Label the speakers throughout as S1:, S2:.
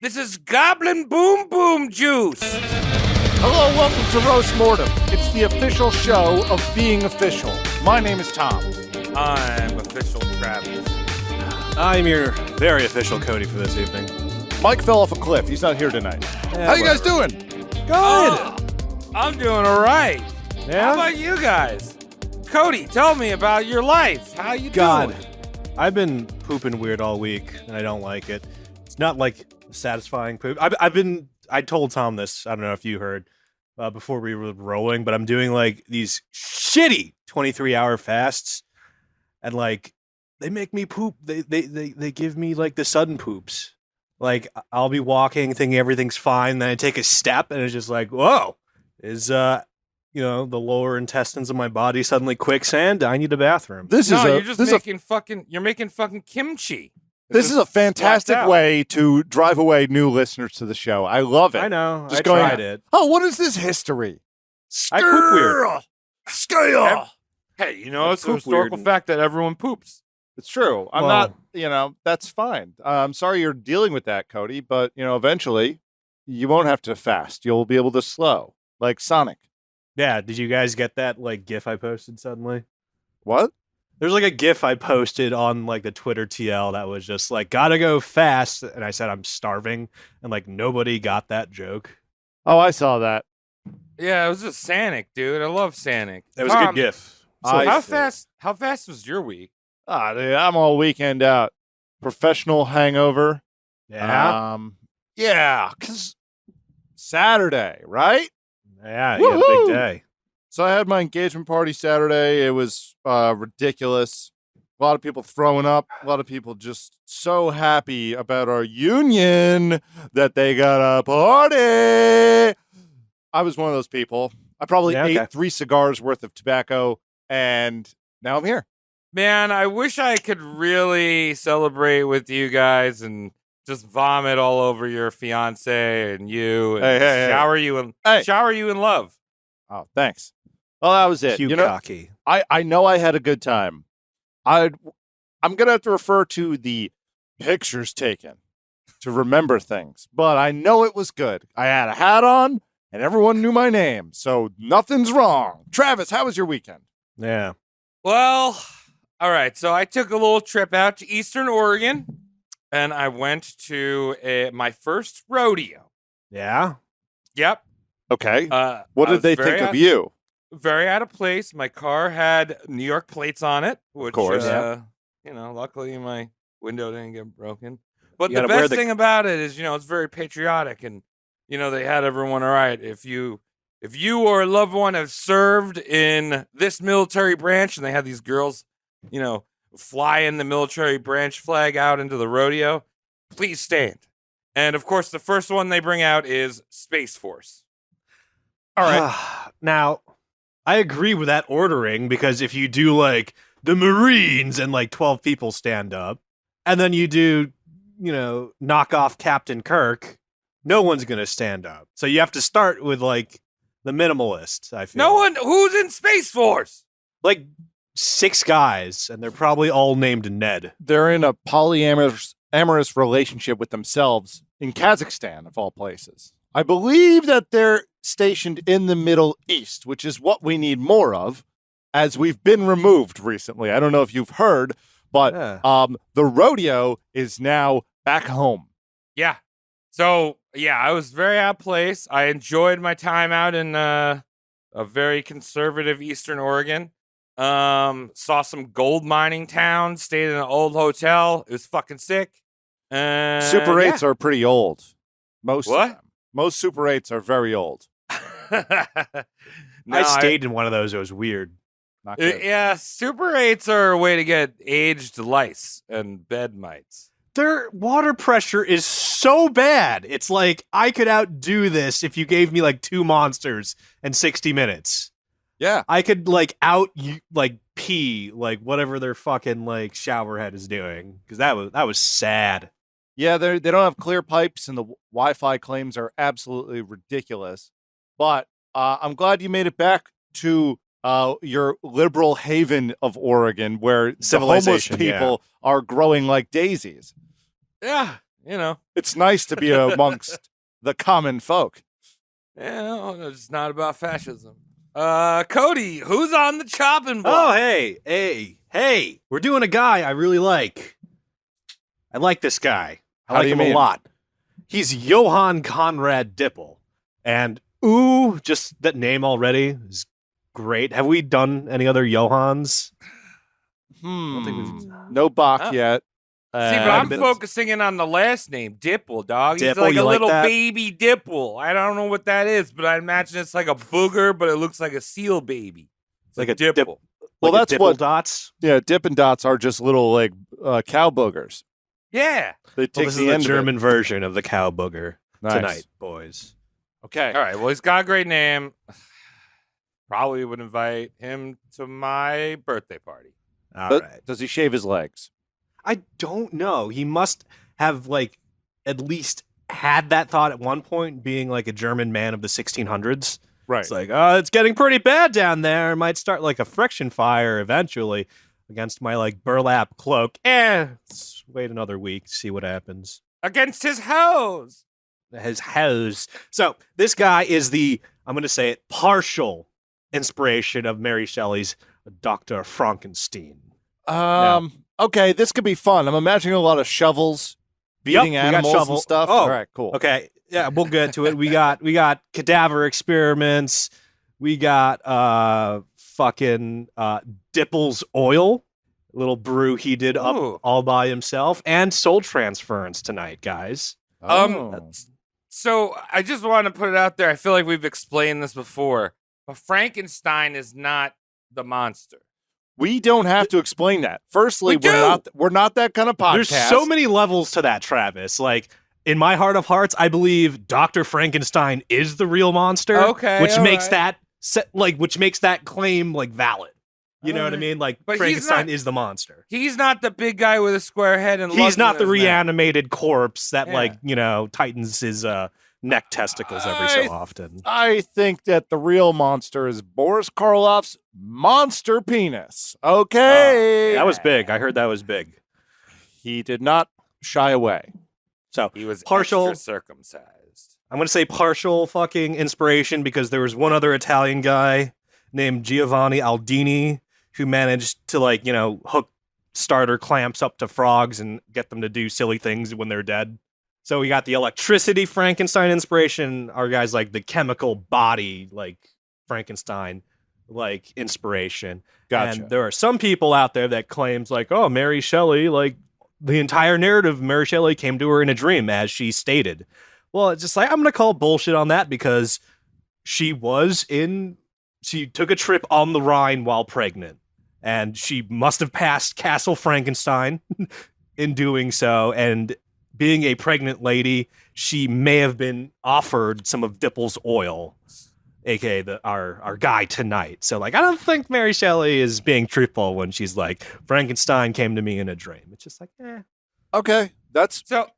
S1: This is Goblin Boom Boom Juice.
S2: Hello, welcome to Roast Mortem. It's the official show of being official. My name is Tom.
S1: I'm official Travis.
S3: I'm your very official Cody for this evening.
S2: Mike fell off a cliff. He's not here tonight.
S3: Yeah,
S2: How you guys doing?
S3: Good.
S1: I'm doing all right.
S3: Yeah?
S1: How about you guys? Cody, tell me about your life. How you doing?
S3: I've been pooping weird all week, and I don't like it. It's not like satisfying poop. I told Tom this, I don't know if you heard, before we were rolling, but I'm doing like these shitty 23-hour fasts, and like they make me poop. They give me like the sudden poops. Like I'll be walking thinking everything's fine, then I take a step and it's just like, whoa, is the lower intestines of my body suddenly quicksand? I need a bathroom.
S1: You're making fucking kimchi.
S2: This is a fantastic way to drive away new listeners to the show. I love it.
S3: I know.
S2: Just
S3: I
S2: going,
S3: tried it.
S2: Oh, what is this history?
S3: I poop weird.
S2: Scale.
S1: Hey, it's a historical fact that everyone poops.
S2: It's true. I'm not, that's fine. I'm sorry you're dealing with that, Cody, but, eventually you won't have to fast. You'll be able to slow, like Sonic.
S3: Yeah, did you guys get that like GIF I posted suddenly?
S2: What?
S3: There's like a GIF I posted on like the Twitter TL that was just like, gotta go fast. And I said, I'm starving. And like nobody got that joke.
S2: Oh, I saw that.
S1: Yeah, it was just Sanic, dude. I love Sanic.
S3: It was a good GIF.
S1: How fast was your week?
S2: Dude, I'm all weekend out. Professional hangover.
S3: Yeah.
S2: Yeah, because Saturday, right?
S3: Yeah, you had a big day.
S2: So I had my engagement party Saturday. It was ridiculous. A lot of people throwing up. A lot of people just so happy about our union that they got a party. I was one of those people. I probably ate 3 cigars worth of tobacco, and now I'm here.
S1: Man, I wish I could really celebrate with you guys and just vomit all over your fiance and you, and shower you in love.
S2: Oh, thanks. Well, that was it.
S3: Cute cocky.
S2: I know I had a good time. I'm gonna have to refer to the pictures taken to remember things, but I know it was good. I had a hat on, and everyone knew my name, so nothing's wrong. Travis, how was your weekend?
S3: Yeah.
S1: Well, all right. So I took a little trip out to Eastern Oregon, and I went to my first rodeo.
S3: Yeah.
S1: Yep.
S2: Okay. What did they think of you?
S1: Very out of place. My car had New York plates on it, which,
S2: of course,
S1: luckily my window didn't get broken. But the best thing about it is, it's very patriotic, and they had everyone all right. If you or a loved one have served in this military branch, and they had these girls, flying the military branch flag out into the rodeo, please stand. And of course, the first one they bring out is Space Force.
S3: All right. Now, I agree with that ordering, because if you do like the Marines and like 12 people stand up, and then you do, knock off Captain Kirk, no one's going to stand up. So you have to start with like the minimalist, I feel.
S1: No one who's in Space Force.
S3: Like 6 guys, and they're probably all named Ned.
S2: They're in a polyamorous relationship with themselves in Kazakhstan, of all places. I believe that they're stationed in the Middle East, which is what we need more of, as we've been removed recently. I don't know if you've heard, but the rodeo is now back home.
S1: Yeah. So, I was very out of place. I enjoyed my time out in a very conservative Eastern Oregon. Saw some gold mining towns, stayed in an old hotel. It was fucking sick.
S2: Super 8s are pretty old. Most
S1: what?
S2: Of them. Most Super 8s are very old.
S3: I stayed in one of those. It was weird.
S2: Not good.
S1: Yeah, Super 8s are a way to get aged lice and bed mites.
S3: Their water pressure is so bad. It's like, I could outdo this if you gave me like 2 monsters in 60 minutes.
S2: Yeah.
S3: I could pee like whatever their fucking like shower head is doing, because that was sad.
S2: Yeah, they don't have clear pipes, and the Wi-Fi claims are absolutely ridiculous. But I'm glad you made it back to your liberal haven of Oregon, where the homeless people are growing like daisies.
S1: Yeah, you know.
S2: It's nice to be amongst the common folk.
S1: Yeah, no, it's not about fascism. Cody, who's on the chopping block?
S3: Oh, hey. We're doing a guy I really like. I like this guy. I
S2: How
S3: like
S2: do you
S3: him a
S2: mean?
S3: lot. He's Johann Konrad Dippel. And just that name already is great. Have we done any other Johanns? don't think we've-
S2: No Bach
S1: Huh.
S2: yet.
S1: See, but I'm focusing in on the last name, Dippel, dog. He's
S3: Dippel,
S1: like
S3: you
S1: a
S3: like
S1: little
S3: that?
S1: baby Dippel. I don't know what that is, but I imagine it's like a booger, but it looks like a seal baby. It's
S3: Like
S1: a
S3: a dip-
S1: Dipple.
S2: Well,
S3: like a
S2: that's
S3: Dipple
S2: what-
S3: dots.
S2: Yeah, Dippin' Dots are just little like cow boogers.
S1: Yeah.
S2: They
S3: Well,
S2: take
S3: this
S2: the
S3: is the
S2: end of it.
S3: German version of the cow booger
S2: Nice.
S3: tonight, boys.
S2: Okay.
S1: All right. Well, he's got a great name. Probably would invite him to my birthday party.
S3: All
S2: Does-
S3: right.
S2: Does he shave his legs?
S3: I don't know. He must have like at least had that thought at one point, being like a German man of the 1600s.
S2: Right.
S3: It's like, oh, it's getting pretty bad down there. It might start like a friction fire eventually against my like burlap cloak. Let's wait another week, see what happens.
S1: Against his hose.
S3: His house. So this guy is I'm going to say it, partial inspiration of Mary Shelley's Dr. Frankenstein.
S2: Okay, this could be fun. I'm imagining a lot of shovels, beating
S3: we got
S2: animals
S3: shovel-
S2: and stuff.
S3: Oh,
S2: All right, cool.
S3: Okay, yeah, we'll get to it. We got cadaver experiments. We got fucking Dippel's oil, little brew he did up
S1: Ooh.
S3: all by himself, and soul transference tonight, guys.
S2: Oh.
S1: So I just want to put it out there. I feel like we've explained this before, but Frankenstein is not the monster.
S2: We don't have to explain that. Firstly,
S1: We
S2: we're not that kind of podcast.
S3: There's so many levels to that, Travis. Like in my heart of hearts, I believe Dr. Frankenstein is the real monster.
S1: Okay,
S3: which
S1: all
S3: makes
S1: right.
S3: which makes that claim like valid. You know what I mean? Like
S1: But he's
S3: Frankenstein
S1: not-
S3: is the monster.
S1: He's not the big guy with a square head and
S3: He's
S1: lugs
S3: not
S1: in
S3: the
S1: his neck.
S3: reanimated corpse that
S1: Yeah.
S3: tightens his neck testicles every so often.
S2: I think that the real monster is Boris Karloff's monster penis. Okay.
S3: That was big. I heard that was big.
S2: He did not shy away.
S3: So
S1: He was
S3: Partial-
S1: extra circumcised.
S3: I'm going to say partial fucking inspiration because there was one other Italian guy named Giovanni Aldini who managed to hook starter clamps up to frogs and get them to do silly things when they're dead. So we got the electricity Frankenstein inspiration. Our guys like the chemical body like Frankenstein like inspiration.
S2: Gotcha.
S3: And there are some people out there that claims like, oh, Mary Shelley, like the entire narrative of Mary Shelley came to her in a dream, as she stated. Well, it's just like, I'm going to call bullshit on that because she took a trip on the Rhine while pregnant. And she must have passed Castle Frankenstein in doing so. And being a pregnant lady, she may have been offered some of Dippel's oil, aka our guy tonight. So, like, I don't think Mary Shelley is being truthful when she's like, Frankenstein came to me in a dream. It's just like,
S2: Okay. That's
S1: So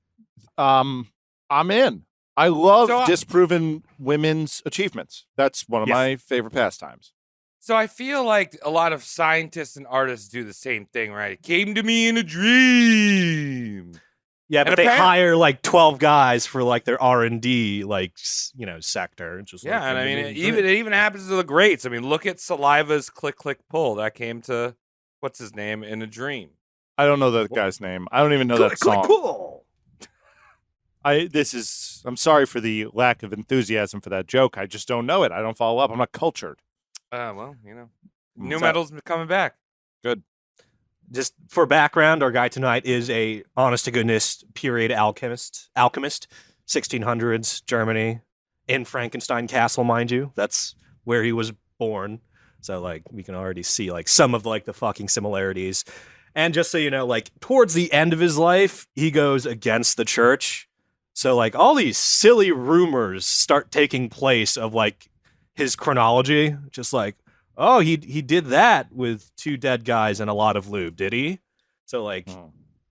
S2: I'm in. I love
S1: So,
S2: disproven women's achievements. That's one of
S3: Yes.
S2: my favorite pastimes.
S1: So I feel like a lot of scientists and artists do the same thing, right? It came to me in a dream.
S3: Yeah,
S1: And
S3: but they
S1: apparent-
S3: hire like 12 guys for like their R&D sector. It's just
S1: Yeah,
S3: like,
S1: and I mean,
S3: mm,
S1: it even happens to the greats. I mean, look at Saliva's click click pull. That came to what's his name in a dream.
S2: I don't know that guy's name. I don't even know that song.
S3: cool.
S2: I'm sorry for the lack of enthusiasm for that joke. I just don't know it. I don't follow up. I'm not cultured.
S1: Well, new
S2: So-
S1: metal's coming back.
S3: Just for background, our guy tonight is a honest to goodness period alchemist, 1600s Germany, in Frankenstein Castle, mind you. That's where he was born. So like we can already see like some of like the fucking similarities. And just so you know, like towards the end of his life, he goes against the church. So like all these silly rumors start taking place of like his chronology, just like, oh, he did that with 2 dead guys and a lot of lube, did he? So like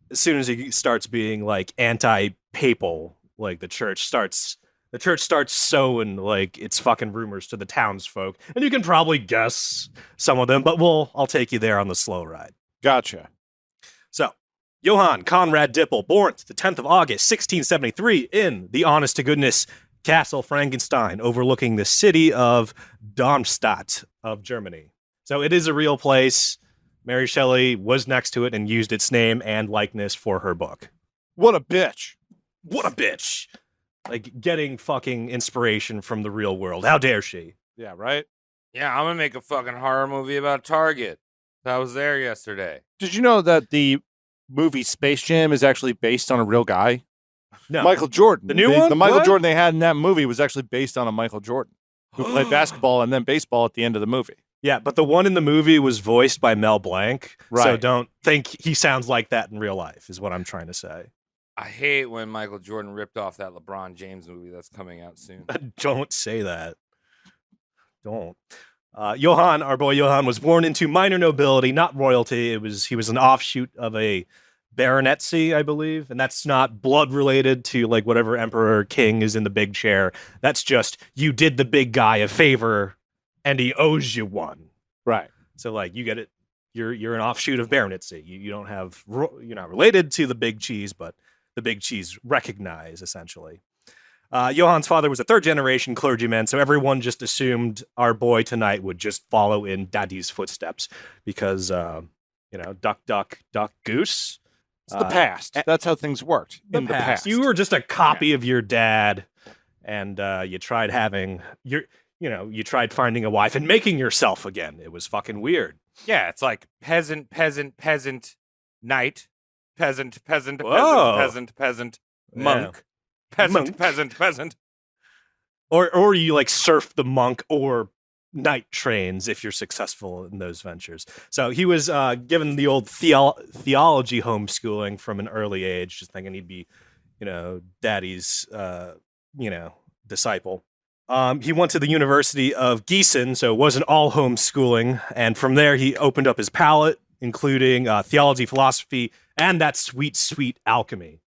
S3: as soon as he starts being like anti-papal, like the church starts sowing like its fucking rumors to the townsfolk. And you can probably guess some of them, but I'll take you there on the slow ride.
S2: Gotcha.
S3: So Johann Konrad Dippel, born the 10th of August, 1673, in the honest-to-goodness Castle Frankenstein, overlooking the city of Darmstadt of Germany. So it is a real place. Mary Shelley was next to it and used its name and likeness for her book.
S2: What a bitch.
S3: What a bitch. Like, getting fucking inspiration from the real world. How dare she?
S2: Yeah, right?
S1: Yeah, I'm gonna make a fucking horror movie about Target. I was there yesterday.
S2: Did you know that the movie Space Jam is actually based on a real guy?
S3: No.
S2: Michael Jordan.
S3: The new one?
S2: The Michael
S3: What?
S2: Jordan they had in that movie was actually based on a Michael Jordan who played basketball and then baseball at the end of the movie.
S3: Yeah, but the one in the movie was voiced by Mel Blanc. So
S2: Right.
S3: don't think he sounds like that in real life, is what I'm trying to say.
S1: I hate when Michael Jordan ripped off that LeBron James movie that's coming out soon.
S3: Don't say that. Don't. Johann, our boy Johann, was born into minor nobility, not royalty. He was an offshoot of a baronetcy, I believe, and that's not blood related to like whatever emperor or king is in the big chair. That's just you did the big guy a favor, and he owes you one.
S2: Right.
S3: So like you get it. You're an offshoot of baronetcy. You don't have you're not related to the big cheese, but the big cheese recognize essentially. Johann's father was a third generation clergyman, so everyone just assumed our boy tonight would just follow in daddy's footsteps because duck, duck, duck, goose.
S2: It's the past. That's how things worked in the past.
S3: You were just a copy of your dad, and you tried having you tried finding a wife and making yourself again. It was fucking weird.
S1: Yeah, it's like peasant, peasant, peasant, knight, peasant, peasant,
S3: Whoa.
S1: peasant, peasant, peasant, monk, peasant,
S3: Monk.
S1: peasant, peasant.
S3: Or you like surf the monk or night trains if you're successful in those ventures. So he was given the old theology homeschooling from an early age, just thinking he'd be, daddy's, disciple. He went to the University of Gießen, so it wasn't all homeschooling. And from there, he opened up his palate, including theology, philosophy, and that sweet, sweet alchemy.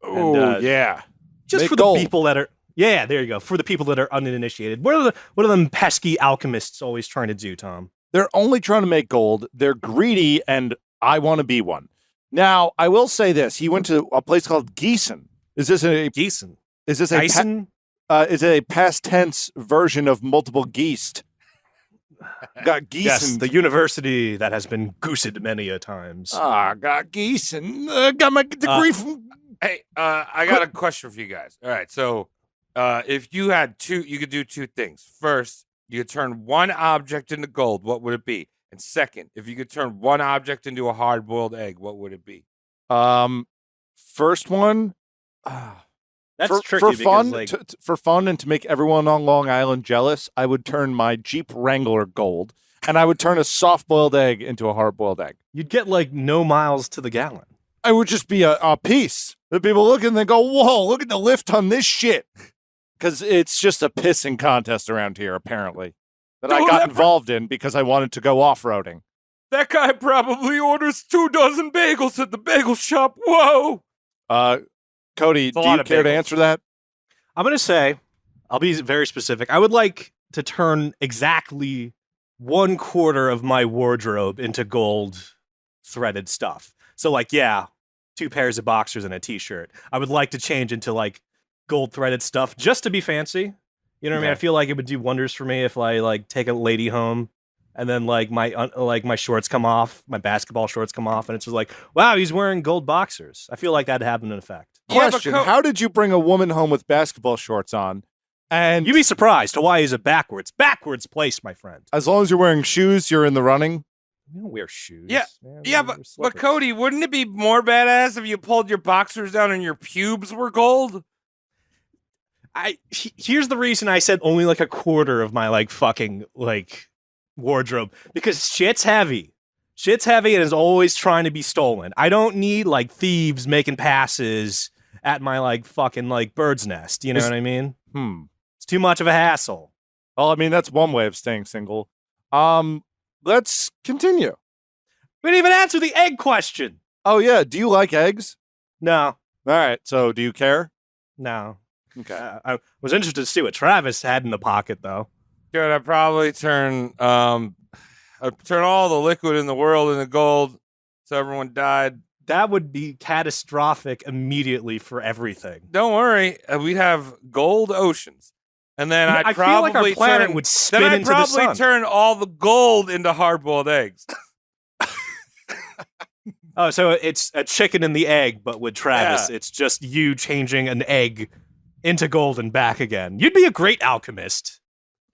S2: Oh, yeah.
S3: Just
S2: Make
S3: for
S2: gold.
S3: the people that are... Yeah, there you go. For the people that are uninitiated. What are them pesky alchemists always trying to do, Tom?
S2: They're only trying to make gold. They're greedy, and I want to be one. Now, I will say this. He went to a place called Gießen. Is this a...
S3: Gießen.
S2: Is this a...
S3: Gießen?
S2: Is it a past tense version of multiple geesed? Got Gießen.
S3: Yes, the university that has been goosed many a times.
S2: Got Gießen. Got my degree from...
S1: Hey, I got a question for you guys. All right, so if you had you could do two things. First, you could turn one object into gold. What would it be? And second, if you could turn one object into a hard-boiled egg, what would it be?
S2: First one...
S3: That's tricky
S2: for
S3: because,
S2: fun,
S3: like,
S2: for fun and to make everyone on Long Island jealous, I would turn my Jeep Wrangler gold, and I would turn a soft-boiled egg into a hard-boiled egg.
S3: you'd get like no miles to the gallon.
S2: I would just be a piece. The people look and they go, whoa, look at the lift on this shit. Because it's just a pissing contest around here, apparently, that I got involved in because I wanted to go off-roading.
S1: That guy probably orders 24 bagels at the bagel shop. Whoa!
S2: Cody, do you care to answer that?
S3: I'm going to say, I'll be very specific. I would like to turn exactly 1/4 of my wardrobe into gold threaded stuff. So like, 2 pairs of boxers and a t-shirt. I would like to change into like gold threaded stuff just to be fancy. You know what I mean? I feel like it would do wonders for me if I like take a lady home and then like my shorts come off, my basketball shorts come off, and it's just like, wow, he's wearing gold boxers. I feel like that'd have an effect.
S2: Question, how did you bring a woman home with basketball shorts on? And
S3: You'd be surprised. Hawaii is a backwards place, my friend.
S2: as long as you're wearing shoes, you're in the running?
S3: We don't wear shoes.
S1: Yeah,
S3: man.
S1: yeah,
S3: We
S1: but
S3: wear slippers.
S1: Cody, wouldn't it be more badass if you pulled your boxers down and your pubes were gold?
S3: Here's the reason I said only like 1/4 of my like fucking like wardrobe, because shit's heavy. Shit's heavy and is always trying to be stolen. I don't need like thieves making passes at my like fucking like bird's nest. You know what I mean? It's too much of a hassle.
S2: Well, I mean, that's one way of staying single. Let's continue.
S3: We didn't even answer the egg question.
S2: Oh, yeah. Do you like eggs?
S3: No,
S2: All right. So do you care?
S3: no.
S2: Okay.
S3: I was interested to see what Travis had in the pocket, though.
S1: Dude, I'd probably I'd turn all the liquid in the world into gold so everyone died
S3: that would be catastrophic immediately for everything.
S1: Don't worry, we'd have gold oceans, and then
S3: I feel like our planet would spin
S1: then I'd
S3: into the
S1: probably
S3: sun.
S1: turn all the gold into hard-boiled eggs.
S3: Oh, so it's a chicken and the egg, but with Travis,
S1: Yeah.
S3: it's just you changing an egg into gold and back again. You'd be a great alchemist.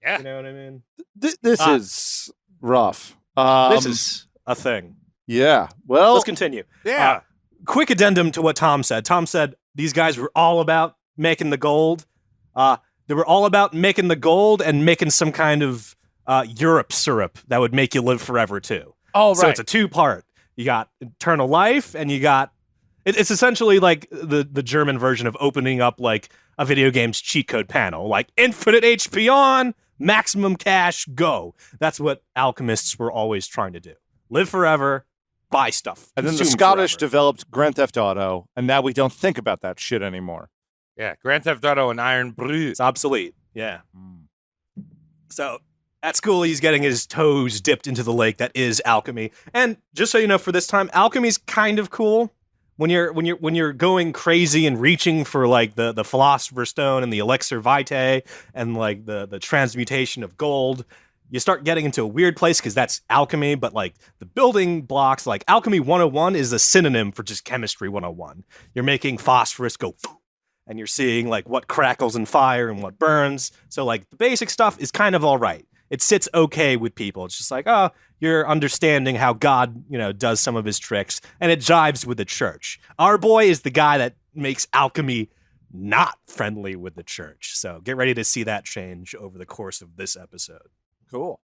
S1: Yeah.
S3: You know what I mean?
S2: This is rough.
S3: This is a thing.
S2: Yeah. Well,
S3: Let's continue.
S1: Yeah.
S3: Quick addendum to what Tom said. Tom said these guys were all about making the gold. They were all about making the gold and making some kind of Europe syrup that would make you live forever too.
S1: Oh, right.
S3: So it's a two-part. You got eternal life, and you got it's essentially like the German version of opening up like a video game's cheat code panel, like infinite HP on, maximum cash, go. That's what alchemists were always trying to do. Live forever, buy stuff.
S2: and then the
S3: consume
S2: Scottish
S3: forever.
S2: developed Grand Theft Auto, and now we don't think about that shit anymore.
S1: Yeah, Grand Theft Auto and Iron Brew.
S3: It's obsolete. Yeah. So at school, he's getting his toes dipped into the lake that is alchemy. And just so you know, for this time, alchemy's kind of cool. When you're going crazy and reaching for like the philosopher's stone and the elixir vitae and like the transmutation of gold, you start getting into a weird place because that's alchemy. But like the building blocks, like alchemy 101 is a synonym for just chemistry 101. You're making phosphorus go, and you're seeing like what crackles in fire and what burns. So like the basic stuff is kind of all right. It sits okay with people. It's just like, oh, you're understanding how God, does some of his tricks, and it jives with the church. Our boy is the guy that makes alchemy not friendly with the church. So get ready to see that change over the course of this episode.
S2: Cool.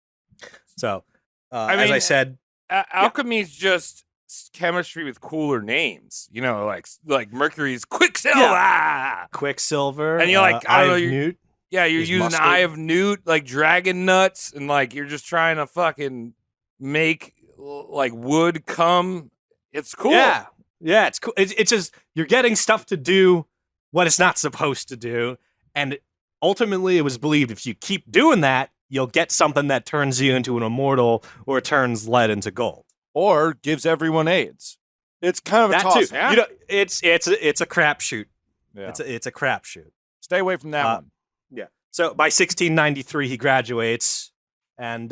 S3: So,
S1: I
S3: as
S1: mean,
S3: I said,
S1: alchemy is just chemistry with cooler names. Like Mercury's Quicksilver.
S3: Quicksilver,
S1: And you're like, I don't know,
S3: Newt.
S1: Yeah, you're
S3: Is
S1: using
S3: mustard.
S1: Eye of Newt, like dragon nuts, and like you're just trying to fucking make like wood come. It's cool.
S3: Yeah, it's cool. It's just you're getting stuff to do what it's not supposed to do, and ultimately, it was believed if you keep doing that, you'll get something that turns you into an immortal or turns lead into gold,
S2: Or gives everyone AIDS. It's kind of a
S3: that
S2: toss.
S3: too.
S1: Yeah.
S3: It's a crapshoot.
S2: Yeah.
S3: It's a crapshoot.
S2: Stay away from that one.
S3: Yeah. So by 1693, he graduates, and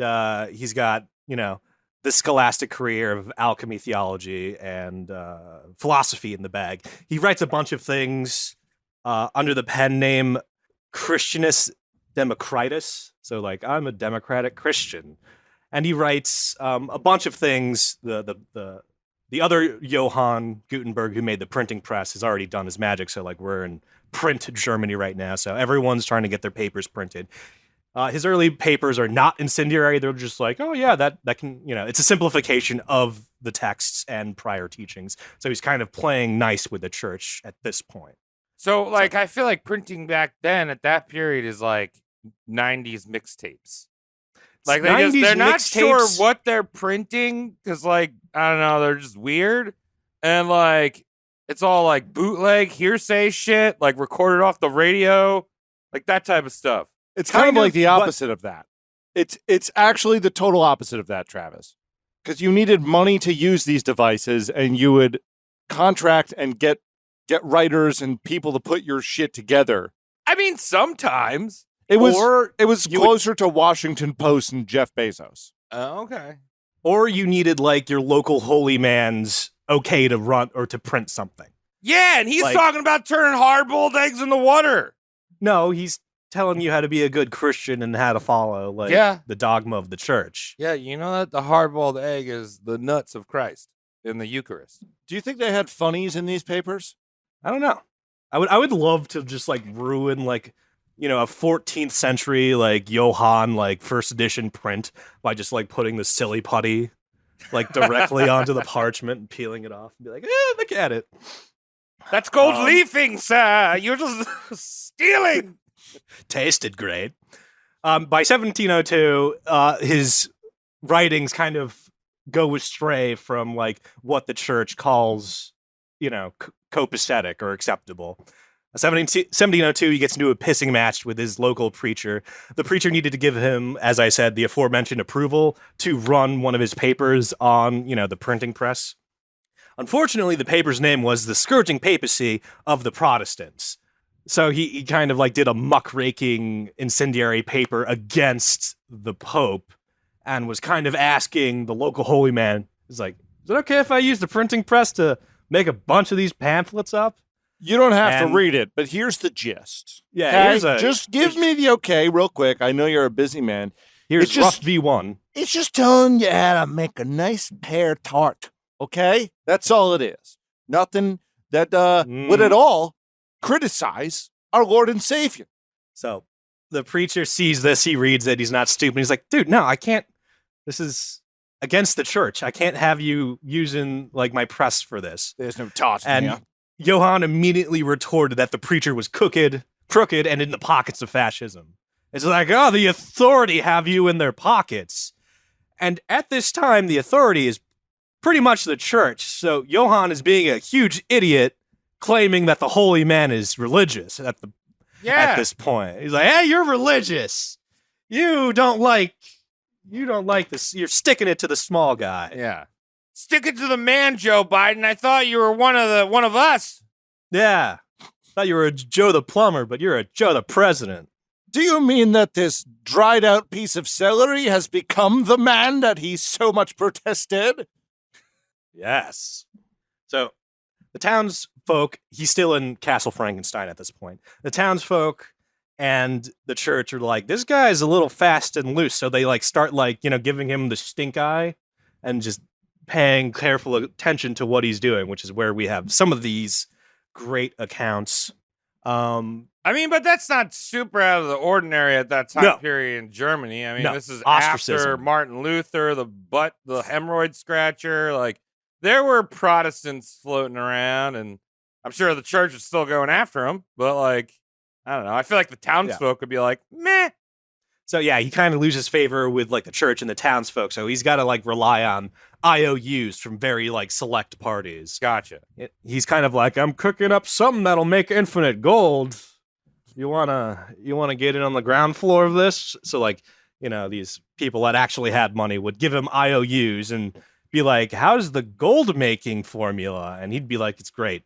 S3: he's got the scholastic career of alchemy, theology, and philosophy in the bag. He writes a bunch of things under the pen name Christianus Democritus. So like, I'm a democratic Christian, and he writes a bunch of things. The other Johann Gutenberg, who made the printing press, has already done his magic. So like, we're in print Germany right now, so everyone's trying to get their papers printed. His early papers are not incendiary. They're just like, oh yeah, that can, it's a simplification of the texts and prior teachings. So he's kind of playing nice with the church at this point.
S1: So like, I feel like printing back then at that period is like 90s mixtapes. Like they're not sure what they're printing because like, I don't know, they're just weird. And like, it's all like bootleg hearsay shit, like recorded off the radio, like that type of stuff.
S2: It's kind of like the opposite of that. It's actually the total opposite of that, Travis. Because you needed money to use these devices, and you would contract and get writers and people to put your shit together.
S1: I mean, sometimes.
S2: It was closer to Washington Post and Jeff Bezos.
S1: Oh, okay.
S3: Or you needed like your local holy man's okay to run or to print something.
S1: Yeah, and he's
S3: Like-
S1: talking about turning hard-boiled eggs in the water.
S3: No, he's telling you how to be a good Christian and how to follow like the dogma of the church.
S1: Yeah, you know that the hard-boiled egg is the nuts of Christ in the Eucharist.
S2: Do you think they had funnies in these papers?
S3: I don't know. I would love to just like ruin like a 14th century like Johann like first edition print by just like putting the silly putty like directly onto the parchment and peeling it off and be like, look at it.
S1: That's gold leafing, sir. You're just stealing.
S3: Tasted great. By 1702, his writings kind of go astray from like what the church calls, copacetic or acceptable. 1702, he gets into a pissing match with his local preacher. The preacher needed to give him, as I said, the aforementioned approval to run one of his papers on, the printing press. Unfortunately, the paper's name was The Scourging Papacy of the Protestants. So he kind of like did a muckraking incendiary paper against the Pope and was kind of asking the local holy man, is like, is it okay if I use the printing press to make a bunch of these pamphlets up?
S2: You don't have to read it, but here's the gist.
S3: Yeah,
S2: just give me the okay real quick. I know you're a busy man.
S3: Here's rough V1.
S2: It's just telling you how to make a nice pear tart, okay? That's all it is. Nothing that would at all criticize our Lord and Savior.
S3: So the preacher sees this, he reads it, he's not stupid. He's like, dude, no, I can't. This is against the church. I can't have you using like my press for this.
S2: There's no tart in
S3: And
S2: here.
S3: Johann immediately retorted that the preacher was crooked, and in the pockets of fascism. It's like, oh, the authority have you in their pockets. And at this time, the authority is pretty much the church. So Johann is being a huge idiot, claiming that the holy man is religious at this point. He's like, hey, you're religious. You don't like this. You're sticking it to the small guy.
S1: Yeah. Stick it to the man, Joe Biden. I thought you were one of us.
S3: Yeah. Thought you were a Joe the plumber, but you're a Joe the president.
S2: Do you mean that this dried out piece of celery has become the man that he so much protested?
S3: Yes. So the townsfolk, he's still in Castle Frankenstein at this point. The townsfolk and the church are like, this guy's a little fast and loose. So they like start like, giving him the stink eye and just paying careful attention to what he's doing, which is where we have some of these great accounts.
S1: I mean, but that's not super out of the ordinary at that time period in Germany. I mean, this is after Martin Luther, the hemorrhoid scratcher. Like, there were Protestants floating around, and I'm sure the church is still going after them. But, like, I don't know. I feel like the townsfolk would be like, meh.
S3: So, yeah, he kind of loses favor with, like, the church and the townsfolk. So he's got to, like, rely on IOUs from very, like, select parties.
S1: Gotcha.
S3: He's kind of like, I'm cooking up something that'll make infinite gold. You wanna get in on the ground floor of this? So, like, these people that actually had money would give him IOUs and be like, how's the gold making formula? And he'd be like, it's great.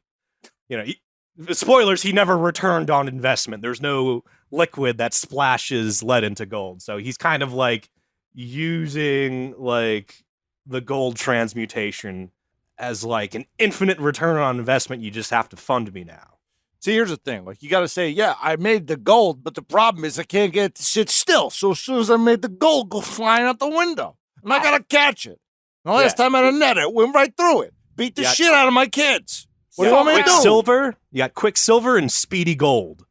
S3: Spoilers, he never returned on investment. There's no liquid that splashes lead into gold. So he's kind of like using like the gold transmutation as like an infinite return on investment. You just have to fund me now.
S2: See, here's the thing. Like, you got to say, yeah, I made the gold, but the problem is I can't get it to sit still. So as soon as I made the gold go flying out the window, and I got to catch it. The last time I had a net, it went right through it. Beat the shit out of my kids. What do you want me to do?
S3: Quicksilver. You got Quicksilver and Speedy Gold.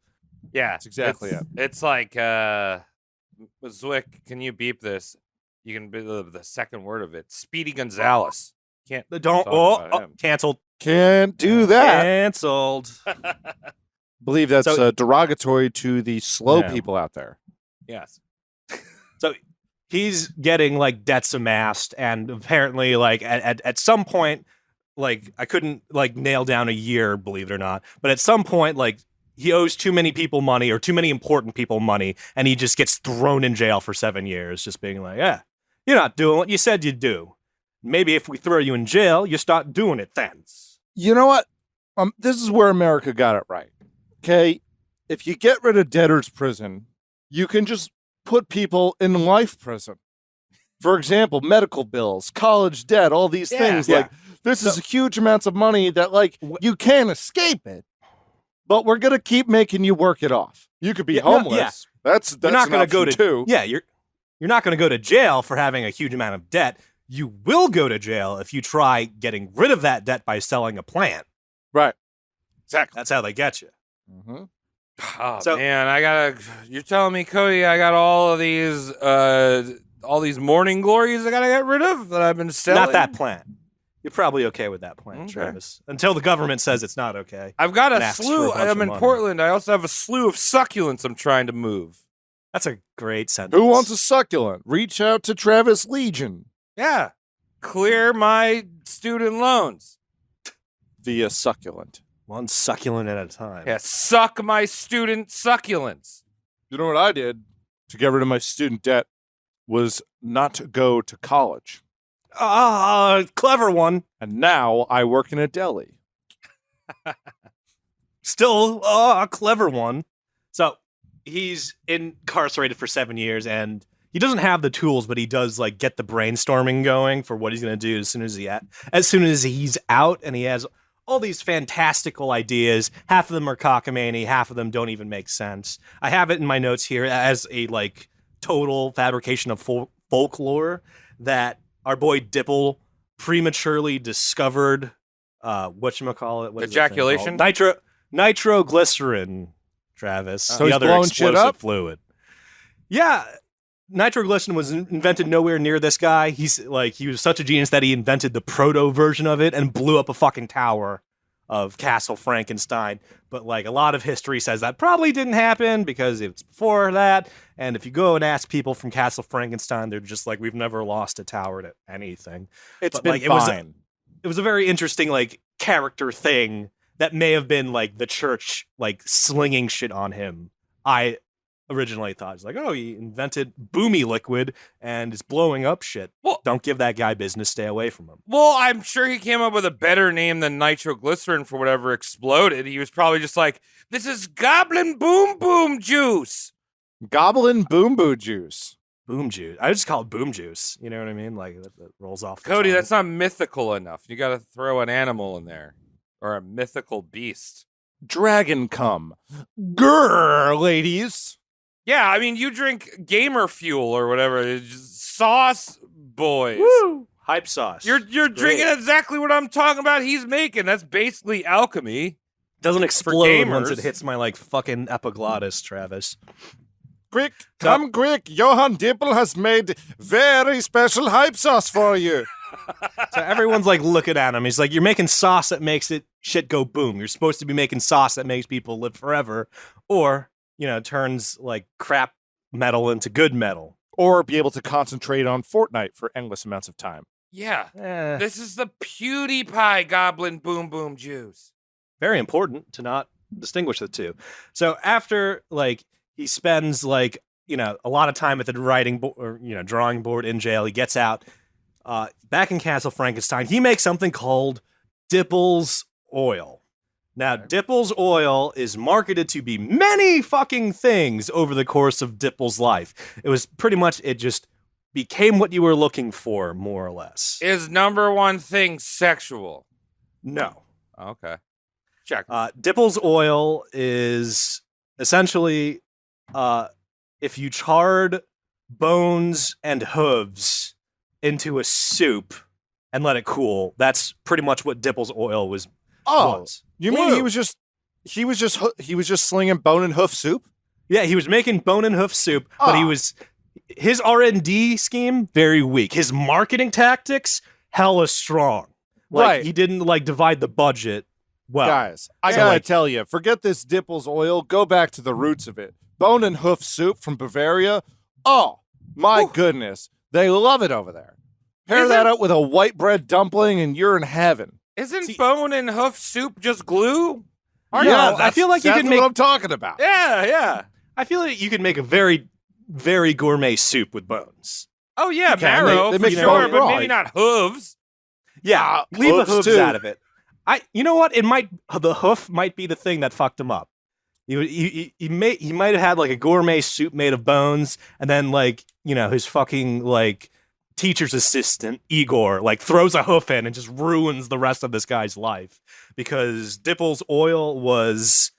S1: Yeah,
S2: that's exactly it.
S1: It's like, Zwick, can you beep this? You can be the second word of it. Speedy Gonzalez. Can't.
S3: Canceled.
S2: Can't do that.
S3: Canceled.
S2: Believe that's derogatory to the slow people out there.
S1: Yes.
S3: So he's getting like debts amassed, and apparently, like at some point, like I couldn't like nail down a year, believe it or not, but at some point, like he owes too many people money or too many important people money, and he just gets thrown in jail for 7 years, just being like, yeah, you're not doing what you said you'd do. Maybe if we throw you in jail, you start doing it then.
S2: You know what? This is where America got it right. Okay? If you get rid of debtor's prison, you can just put people in life prison. For example, medical bills, college debt, all these things.
S1: Yeah.
S2: Like, this is huge amounts of money that, like, you can't escape it, but we're going to keep making you work it off. You could be homeless. That's
S3: you're not
S2: going to
S3: go
S2: too.
S3: Yeah, you're not going to go to jail for having a huge amount of debt. You will go to jail if you try getting rid of that debt by selling a plant.
S2: Right. Exactly.
S3: That's how they get you.
S2: Mm-hmm.
S1: Oh, man, you're telling me, Cody, I got all these morning glories I got to get rid of that I've been selling?
S3: Not that plant. You're probably okay with that plant, Travis. Until the government says it's not okay.
S1: I've got a slew. I'm in Portland. I also have a slew of succulents I'm trying to move.
S3: That's a great sentence.
S2: Who wants a succulent? Reach out to Travis Legion.
S1: Yeah. Clear my student loans.
S2: Via succulent.
S3: One succulent at a time.
S1: Yeah, suck my student succulents.
S2: You know what I did to get rid of my student debt was not to go to college.
S3: Clever one.
S2: And now I work in a deli.
S3: Still a clever one. So he's incarcerated for 7 years, and he doesn't have the tools, but he does like get the brainstorming going for what he's going to do as soon as he's out, and he has all these fantastical ideas. Half of them are cockamamie, half of them don't even make sense. I have it in my notes here as a like total fabrication of folklore that our boy Dippel prematurely discovered. Whatchamacallit? What is
S1: Ejaculation?
S3: Nitroglycerin, Travis.
S2: So
S3: the
S2: he's
S3: other
S2: blowing shit
S3: explosive
S2: up?
S3: fluid. Yeah. Nitroglycerin was invented nowhere near this guy. He was such a genius that he invented the proto version of it and blew up a fucking tower of Castle Frankenstein. But like a lot of history says that probably didn't happen because it's before that. And if you go and ask people from Castle Frankenstein, they're just like, we've never lost a tower to anything.
S2: It's
S3: But,
S2: been
S3: like,
S2: fine.
S3: It was a very interesting like character thing that may have been like the church like slinging shit on him. I originally thought it's like, oh, he invented boomy liquid and is blowing up shit.
S1: Well,
S3: don't give that guy business. Stay away from him.
S1: Well, I'm sure he came up with a better name than nitroglycerin for whatever exploded. He was probably just like, this is goblin boom boom juice.
S2: Goblin boom boo juice.
S3: Boom juice. I just call it boom juice. You know what I mean? Like that rolls off.
S1: Cody, that's not mythical enough. You got to throw an animal in there or a mythical beast.
S2: Dragon cum. Grrr, ladies.
S1: Yeah, I mean, you drink gamer fuel or whatever. It's just sauce, boys.
S3: Woo! Hype sauce.
S1: You're drinking exactly what I'm talking about. He's making. That's basically alchemy.
S3: Doesn't explode
S1: gamers.
S3: once it hits my like fucking epiglottis, Travis.
S2: Quick, come quick. Johann Dippel has made very special hype sauce for you.
S3: So everyone's like looking at him. He's like, you're making sauce that makes it shit go boom. You're supposed to be making sauce that makes people live forever. Or, you know, turns like crap metal into good metal.
S2: Or be able to concentrate on Fortnite for endless amounts of time.
S1: Yeah.
S3: Eh,
S1: This is the PewDiePie goblin boom boom juice.
S3: very important to not distinguish the two. So after like he spends like, you know, a lot of time at the drawing board in jail, he gets out. Back in Castle Frankenstein, he makes something called Dippel's oil. Now, Dippel's oil is marketed to be many fucking things over the course of Dippel's life. It was pretty much, it just became what you were looking for, more or less.
S1: Is number one thing sexual?
S3: No.
S1: Okay. Check.
S3: Dippel's oil is essentially if you charred bones and hooves into a soup and let it cool, that's pretty much what Dippel's oil was.
S2: You mean he was just slinging bone and hoof soup?
S3: Yeah, he was making bone and hoof soup, but his R&D scheme very weak. His marketing tactics hella strong. Like
S2: Right.
S3: he didn't like divide the budget well.
S2: Guys, I
S3: So,
S2: gotta
S3: like-
S2: tell you, forget this Dippel's oil. Go back to the roots of it. Bone and hoof soup from Bavaria. Oh, my goodness. They love it over there. Pair that up with a white bread dumpling and you're in heaven.
S1: Isn't bone and hoof soup just glue?
S3: Yeah, I feel like you
S2: that's
S3: can make.
S2: what I'm talking about.
S1: Yeah.
S3: I feel like you could make a very, very gourmet soup with bones.
S1: Oh, yeah,
S2: can.
S1: marrow,
S2: They
S1: for
S2: make
S1: sure,
S2: bone
S1: but
S2: raw.
S1: maybe not hooves.
S3: Yeah, leave the
S2: hooves
S3: hooves
S2: too.
S3: out of it. You know what? The hoof might be the thing that fucked him up. He might have had like a gourmet soup made of bones, and then like his fucking like teacher's assistant Igor like throws a hoof in and just ruins the rest of this guy's life because Dippel's oil was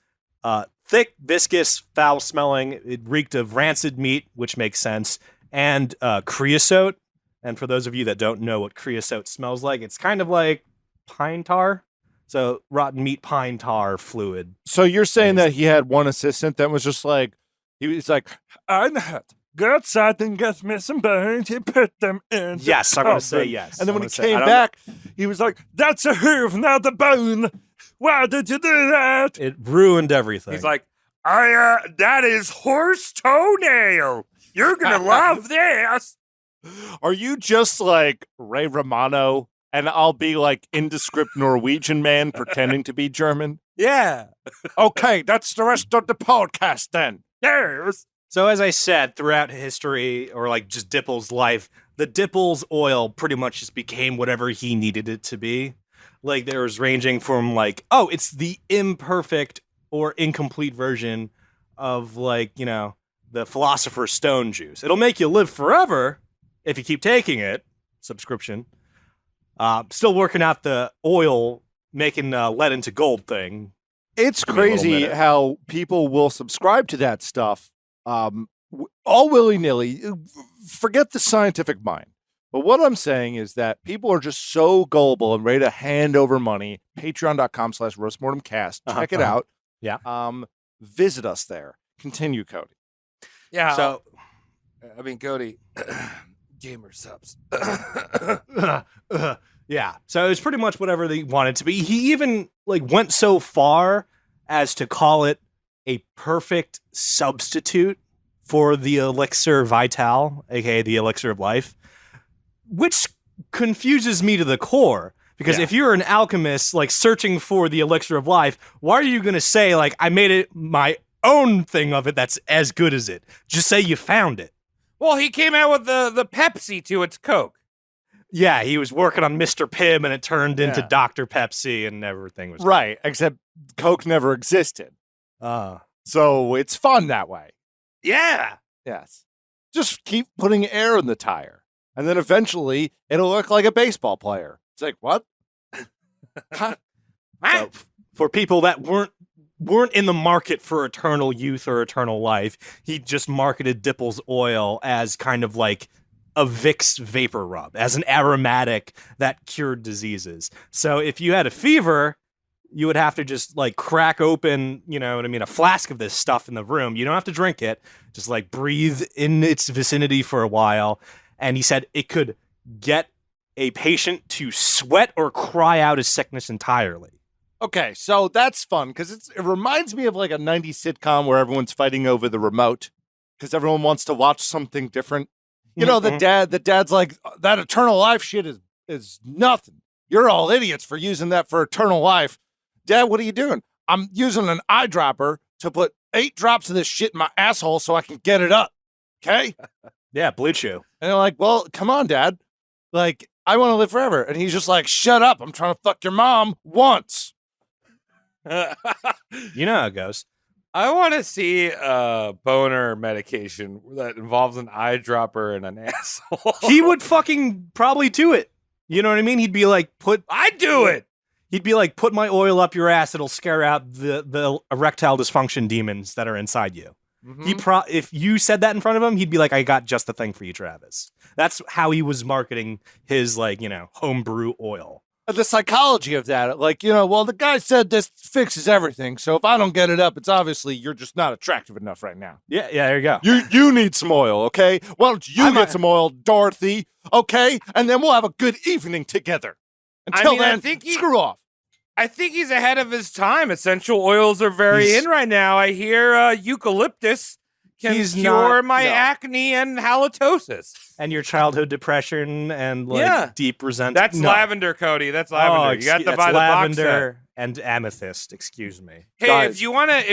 S3: thick, viscous, foul-smelling. It reeked of rancid meat, which makes sense, and creosote. And for those of you that don't know what creosote smells like, it's kind of like pine tar. So rotten meat pine tar fluid.
S2: So you're saying that he had one assistant that was just like, he was like, go outside and get me some bones and put them in.
S3: Yes, I'm going to say yes.
S2: And then when
S3: I'm
S2: he
S3: gonna say-
S2: came back, he was like, that's a hoof, not a bone. Why did you do that?
S3: It ruined everything.
S1: He's like, that is horse toenail. You're going to love this.
S2: Are you just like Ray Romano and I'll be like indescript Norwegian man pretending to be German?
S1: Yeah.
S2: Okay, that's the rest of the podcast then.
S1: Yes.
S3: So as I said, throughout history, or like just Dippel's life, the Dippel's oil pretty much just became whatever he needed it to be. Like there was ranging from like, oh, it's the imperfect or incomplete version of like, the Philosopher's Stone juice. It'll make you live forever if you keep taking it. Subscription. Still working out the oil making lead into gold thing.
S2: It's crazy how people will subscribe to that stuff all willy-nilly. Forget the scientific mind. But what I'm saying is that people are just so gullible and ready to hand over money. Patreon.com/roastmortemcast. Check it out.
S3: Yeah.
S2: Visit us there. Continue, Cody.
S1: Yeah.
S3: So,
S1: I mean, Cody, gamer subs.
S3: Yeah. So it was pretty much whatever they wanted to be. He even went so far as to call it a perfect substitute for the elixir vital, aka the elixir of life, which confuses me to the core. Because if you're an alchemist, searching for the elixir of life, why are you going to say, I made it my own thing of it that's as good as it? Just say you found it.
S1: Well, he came out with the Pepsi to its Coke.
S3: Yeah, he was working on Mr. Pibb, and it turned into Dr. Pepsi, and everything was
S2: right. Except Coke never existed. So it's fun that way.
S1: Yeah.
S2: Yes. Just keep putting air in the tire, and then eventually it'll look like a baseball player. It's like, what?
S3: For people that weren't in the market for eternal youth or eternal life, he just marketed Dippel's oil as kind of like a Vicks vapor rub, as an aromatic that cured diseases. So if you had a fever, you would have to just crack open, a flask of this stuff in the room. You don't have to drink it. Just breathe in its vicinity for a while. And he said it could get a patient to sweat or cry out his sickness entirely.
S2: Okay, so that's fun because it reminds me of a 90s sitcom where everyone's fighting over the remote because everyone wants to watch something different. The dad's like, that eternal life shit is nothing. You're all idiots for using that for eternal life. Dad, what are you doing? I'm using an eyedropper to put 8 drops of this shit in my asshole so I can get it up. Okay?
S3: Yeah, Blue Chew.
S2: And they're like, well, come on, Dad. I want to live forever. And he's just like, shut up. I'm trying to fuck your mom once.
S3: You know how it goes.
S1: I want to see a boner medication that involves an eyedropper and an asshole.
S3: He would fucking probably do it. You know what I mean? He'd be like,
S1: I'd do it.
S3: He'd be like, put my oil up your ass. It'll scare out the erectile dysfunction demons that are inside you. Mm-hmm. If you said that in front of him, he'd be like, I got just the thing for you, Travis. That's how he was marketing his homebrew oil.
S2: The psychology of that, well, the guy said this fixes everything. So if I don't get it up, it's obviously you're just not attractive enough right now.
S3: Yeah, there you go.
S2: You need some oil, okay? Why don't you get some oil, Dorothy, okay? And then we'll have a good evening together. Until then, screw off.
S1: I think he's ahead of his time. Essential oils are very in right now. I hear eucalyptus can cure my acne and halitosis.
S3: And your childhood depression and deep resentment.
S1: That's lavender, Cody. That's lavender. You got to buy the
S3: lavender and amethyst. Excuse me.
S1: Hey, guys, if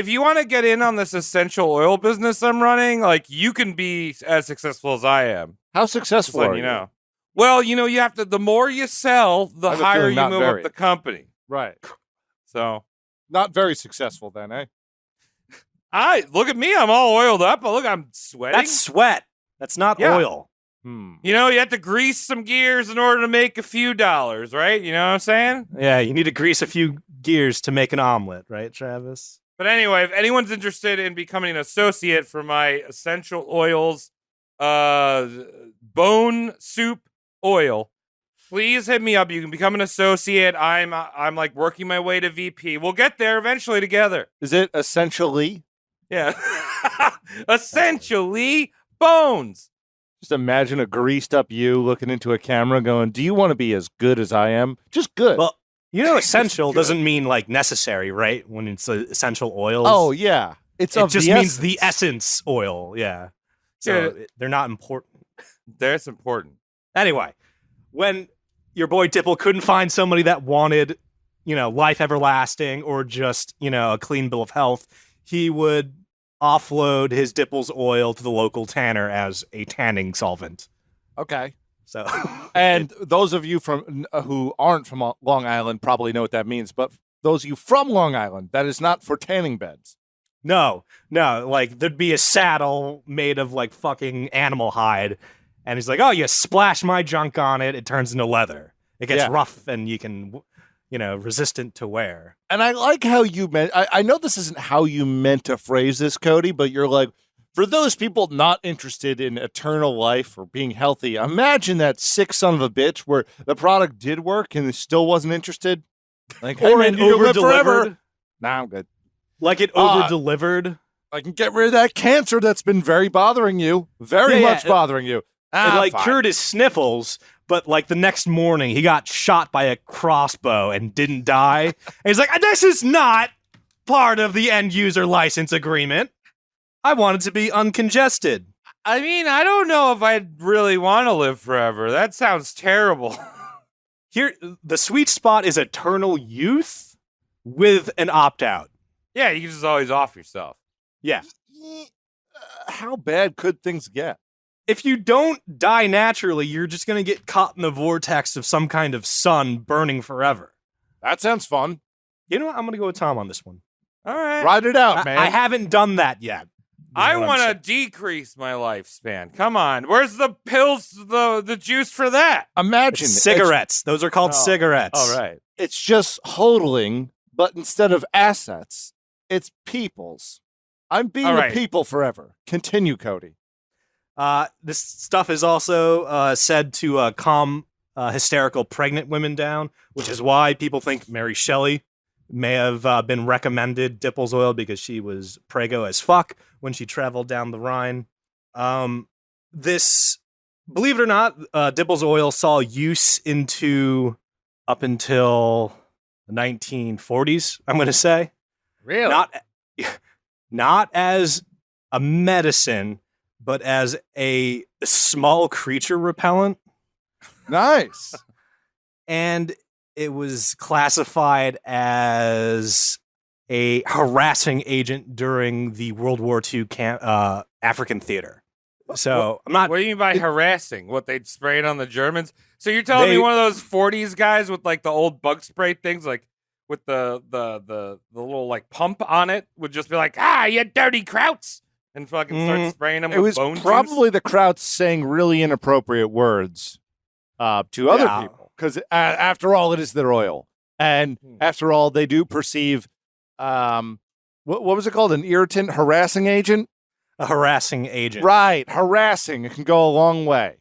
S1: you wanna get in on this essential oil business I'm running, you can be as successful as I am.
S2: How successful are you?
S1: Know. Well, you have to. The more you sell, the higher you move up the company.
S2: Right.
S1: So,
S2: not very successful then, eh?
S1: Look at me. I'm all oiled up. Look, I'm sweating.
S3: That's sweat. That's not oil.
S1: You have to grease some gears in order to make a few dollars, right? You know what I'm saying?
S3: Yeah, you need to grease a few gears to make an omelet, right, Travis?
S1: But anyway, if anyone's interested in becoming an associate for my essential oils, bone soup oil, please hit me up. You can become an associate. I'm working my way to VP. We'll get there eventually together.
S2: Is it essentially?
S1: Yeah. Essentially bones.
S2: Just imagine a greased up you looking into a camera going, do you want to be as good as I am? Just good.
S3: Well, essential doesn't mean necessary, right? When it's essential oils.
S2: Oh, yeah. It
S3: just means the essence oil. Yeah. So they're not important.
S1: That's important.
S3: Anyway, when your boy Dippel couldn't find somebody that wanted, life everlasting or just, a clean bill of health, he would offload his Dippel's oil to the local tanner as a tanning solvent.
S2: Okay.
S3: So,
S2: and those of you from who aren't from Long Island probably know what that means. But those of you from Long Island, that is not for tanning beds.
S3: No, like there'd be a saddle made of like fucking animal hide, and he's like, "Oh, you splash my junk on it, it turns into leather. It gets rough, and you can, resistant to wear."
S2: And I like how you meant. I know this isn't how you meant to phrase this, Cody, but you're like, for those people not interested in eternal life or being healthy, imagine that sick son of a bitch where the product did work and it still wasn't interested. Like, hey,
S3: Or
S2: man,
S3: it
S2: you can live forever.
S3: over-delivered.
S2: Nah, I'm good.
S3: Like it over-delivered.
S2: I can get rid of that cancer that's been very bothering you. Very much bothering you.
S3: It cured his sniffles, but like the next morning he got shot by a crossbow and didn't die. And he's like, "This is not part of the end user license agreement. I want it to be uncongested."
S1: I mean, I don't know if I'd really want to live forever. That sounds terrible.
S3: Here, the sweet spot is eternal youth with an opt-out.
S1: Yeah, you can just always off yourself.
S3: Yeah.
S2: How bad could things get?
S3: If you don't die naturally, you're just going to get caught in the vortex of some kind of sun burning forever.
S2: That sounds fun.
S3: You know what? I'm going to go with Tom on this one.
S1: All right.
S2: Ride it out, man.
S3: I haven't done that yet.
S1: I want to decrease my lifespan. Come on. Where's the pills, the juice for that?
S2: Imagine.
S3: It's cigarettes. Those are called cigarettes.
S1: All right.
S2: It's just hodling, but instead of assets, it's people's. I'm being a people forever. Continue, Cody.
S3: This stuff is also said to calm hysterical pregnant women down, which is why people think Mary Shelley may have been recommended Dippel's oil because she was prego as fuck when she traveled down the Rhine. This, believe it or not, Dippel's oil saw use up until the 1940s, I'm going to say.
S1: Really?
S3: Not as a medicine, but as a small creature repellent.
S2: Nice.
S3: And it was classified as a harassing agent during the World War II African theater. So I'm not.
S1: What do you mean by harassing? What, they'd spray it on the Germans? So you're telling me one of those 40s guys with like the old bug spray things, like with the little like pump on it, would just be like, you dirty krauts, and fucking start spraying them with bone juice?
S2: It was probably the Krauts saying really inappropriate words to other people. Because after all, it is their oil. And after all, they do perceive, what was it called? An irritant harassing agent?
S3: A harassing agent.
S2: Right. Harassing. It can go a long way.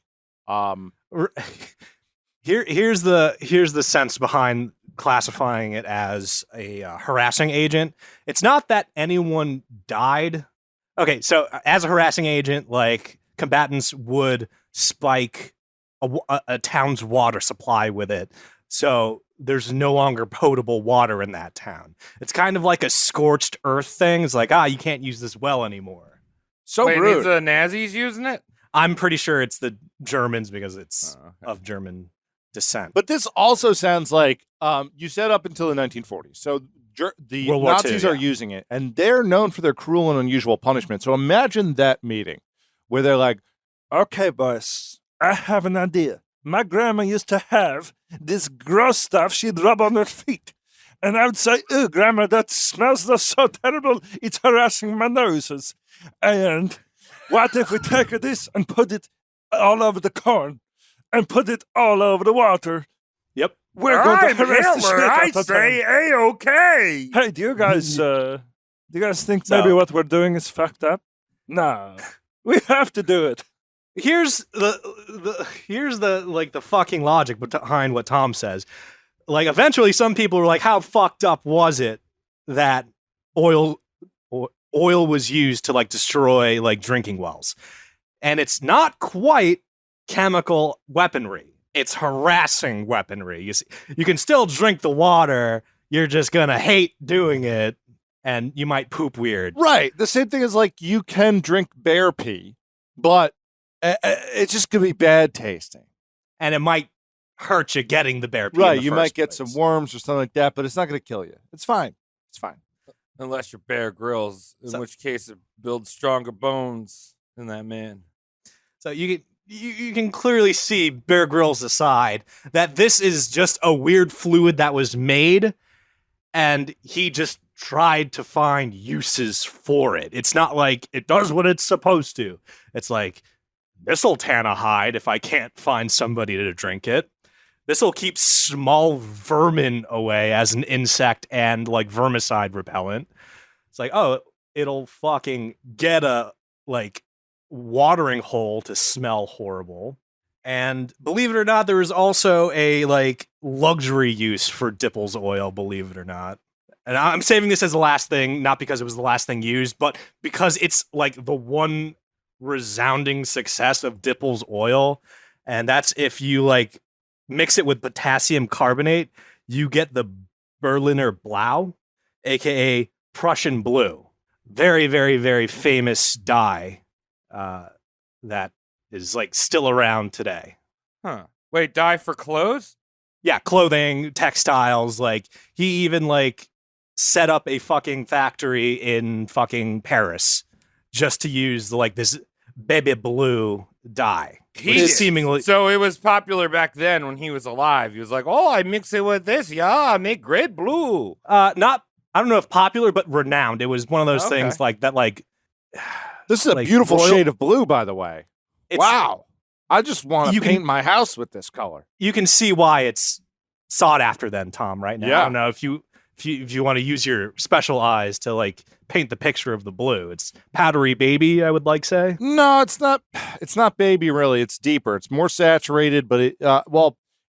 S3: Here's the sense behind classifying it as a harassing agent. It's not that anyone died. Okay, so as a harassing agent, like combatants would spike a town's water supply with it, so there's no longer potable water in that town. It's kind of like a scorched earth thing. It's like, you can't use this well anymore.
S2: So
S1: Wait,
S2: rude.
S1: Is the Nazis using it?
S3: I'm pretty sure it's the Germans because it's of German descent.
S2: But this also sounds like you said up until the 1940s. So the Nazis are using it, and they're known for their cruel and unusual punishment. So imagine that meeting where they're like, "Okay, boys, I have an idea. My grandma used to have this gross stuff she'd rub on her feet. And I would say, oh, Grandma, that smells so terrible, it's harassing my noses. And what if we take this and put it all over the corn and put it all over the water?
S3: Yep.
S1: We're going to harass the shit out of them. I say A-okay.
S2: Hey, do you guys think maybe what we're doing is fucked up? No. We have to do it.
S3: Here's the like the fucking logic behind what Tom says. Like, eventually some people were like, how fucked up was it that oil was used to like destroy like drinking wells? And it's not quite chemical weaponry. It's harassing weaponry. You see, you can still drink the water. You're just going to hate doing it, and you might poop weird.
S2: Right. The same thing is like you can drink bear pee, but it's just going to be bad tasting.
S3: And it might hurt you getting the bear pee.
S2: Right. You might get some worms or something like that, but it's not going to kill you. It's fine. It's fine.
S1: Unless you're Bear Grylls, in which case it builds stronger bones than that man.
S3: So you you can clearly see, Bear Grylls aside, that this is just a weird fluid that was made, and he just tried to find uses for it. It's not like it does what it's supposed to. It's like, this'll tan a hide if I can't find somebody to drink it. This'll keep small vermin away as an insect and like vermicide repellent. It's like, oh, it'll fucking get a like watering hole to smell horrible. And believe it or not, there is also a like luxury use for Dippel's oil, believe it or not. And I'm saving this as the last thing, not because it was the last thing used, but because it's like the one resounding success of Dippel's oil. And that's if you like mix it with potassium carbonate, you get the Berliner Blau, aka Prussian blue. Very, very, very famous dye that is like still around today.
S1: Huh. Wait, dye for clothes?
S3: Yeah, clothing, textiles. Like he even like set up a fucking factory in fucking Paris just to use like this baby blue dye. Seemingly,
S1: so it was popular back then when he was alive. He was like, "Oh, I mix it with this, yeah, I make great blue."
S3: Not, I don't know if popular, but renowned. It was one of those things like that. Like,
S2: this is a
S3: like
S2: beautiful shade of blue, by the way. Wow, I just want to paint my house with this color.
S3: You can see why it's sought after, then, Tom. Right now,
S2: yeah.
S3: I don't know if you want to use your special eyes to like paint the picture of the blue. It's powdery baby, I would like say.
S2: No, it's not. It's not baby, really. It's deeper. It's more saturated, but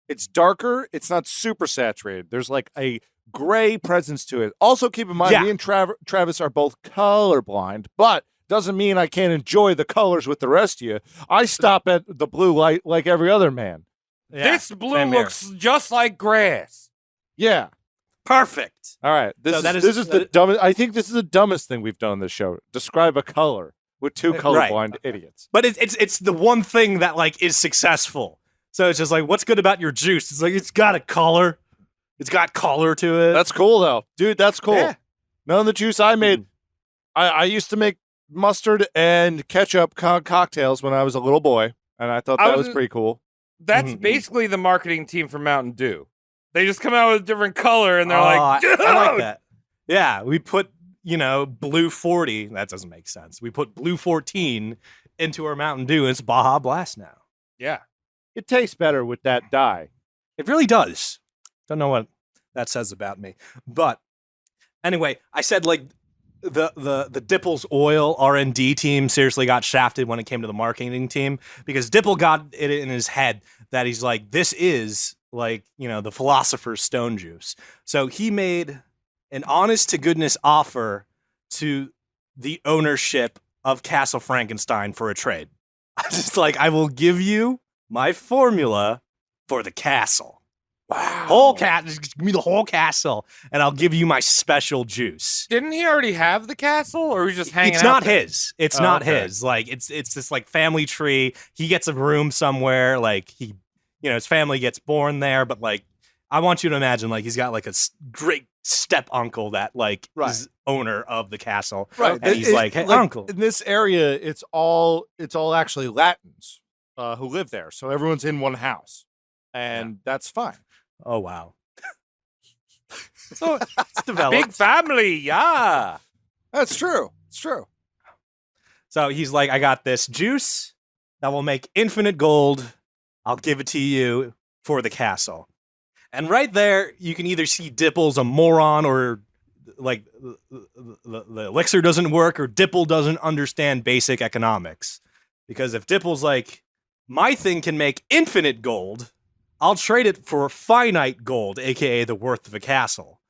S2: it's darker. It's not super saturated. There's like a gray presence to it. Also, keep in mind, me and Travis are both colorblind, but doesn't mean I can't enjoy the colors with the rest of you. I stop at the blue light like every other man.
S1: Yeah, this blue looks just like grass.
S2: Yeah.
S3: Perfect.
S2: All right. This is the dumbest. I think this is the dumbest thing we've done on this show. Describe a color with two colorblind idiots.
S3: But it's the one thing that like is successful. So it's just like, what's good about your juice? It's like, it's got a color. It's got color to it.
S2: That's cool though, dude. That's cool.
S3: Yeah.
S2: None of the juice I made. I used to make mustard and ketchup cocktails when I was a little boy, and I thought that was pretty cool.
S1: That's basically the marketing team for Mountain Dew. They just come out with a different color, and they're like, dude!
S3: I like that. Yeah, we put, Blue 40. That doesn't make sense. We put Blue 14 into our Mountain Dew, and it's Baja Blast now.
S1: Yeah.
S2: It tastes better with that dye.
S3: It really does. Don't know what that says about me. But anyway, I said like the Dippel's oil R&D team seriously got shafted when it came to the marketing team, because Dippel got it in his head that he's like, this is like, the philosopher's stone juice. So he made an honest to goodness offer to the ownership of Castle Frankenstein for a trade. I was just like, I will give you my formula for the castle.
S2: Wow.
S3: Just give me the whole castle, and I'll give you my special juice.
S1: Didn't he already have the castle, or was he just hanging out?
S3: It's not his. It's not his. Like, it's this like family tree. He gets a room somewhere. Like his family gets born there. But like, I want you to imagine like he's got like a great step uncle that like is owner of the castle.
S2: Right.
S3: And he's like, hey, uncle.
S2: In this area, it's all actually Latins who live there. So everyone's in one house, and that's fine.
S3: Oh, wow.
S1: So it's developed. Big family, yeah.
S2: That's true. It's true.
S3: So he's like, I got this juice that will make infinite gold. I'll give it to you for the castle. And right there, you can either see Dippel's a moron, or like the elixir doesn't work, or Dippel doesn't understand basic economics. Because if Dippel's like, my thing can make infinite gold, I'll trade it for finite gold, aka the worth of a castle.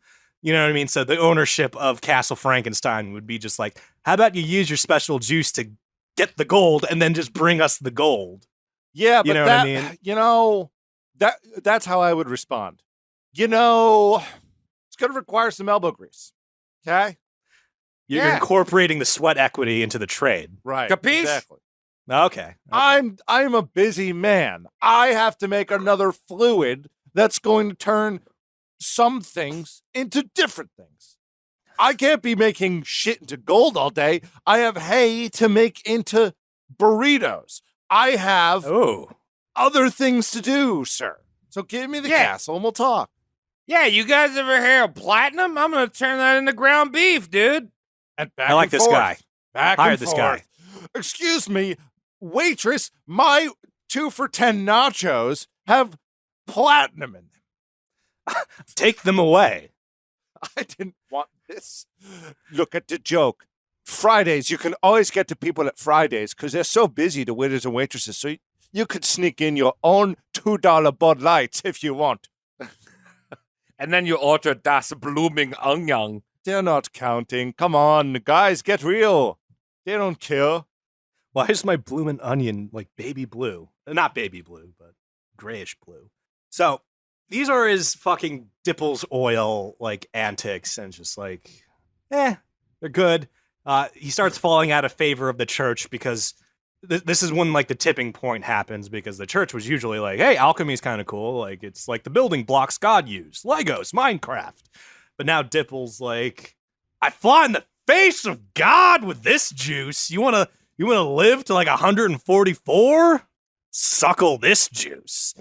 S3: You know what I mean? So the ownership of Castle Frankenstein would be just like, how about you use your special juice to get the gold and then just bring us the gold?
S2: Yeah, but
S3: what I mean?
S2: That's how I would respond. It's going to require some elbow grease. Okay?
S3: You're incorporating the sweat equity into the trade.
S2: Right.
S1: Capiche?
S2: Exactly.
S3: Okay.
S2: I'm a busy man. I have to make another fluid that's going to turn some things into different things. I can't be making shit into gold all day. I have hay to make into burritos. I have
S3: Oh.
S2: other things to do, sir. So give me the castle and we'll talk.
S1: Yeah, you guys ever hear of platinum? I'm gonna turn that into ground beef, dude.
S2: And back
S3: I like
S2: and
S3: this
S2: forth.
S3: guy.
S2: Back
S3: Hire
S2: and
S3: this
S2: forth. Excuse me, waitress, my 2 for $10 nachos have platinum in them.
S3: Take them away.
S2: I didn't want this. Look at the joke. Fridays, you can always get to people at Fridays because they're so busy, the waiters and waitresses. So you could sneak in your own $2 Bud Lights if you want.
S1: And then you order das blooming onion.
S2: They're not counting. Come on, guys, get real. They don't care.
S3: Why is my bloomin' onion like baby blue? Not baby blue, but grayish blue. So these are his fucking Dippel's oil like antics, and just like, they're good. He starts falling out of favor of the church because this is when like the tipping point happens, because the church was usually like, hey, alchemy's kind of cool. Like, it's like the building blocks God used. Legos, Minecraft. But now Dippel's like, I fly in the face of God with this juice. You wanna live to like 144? Suckle this juice.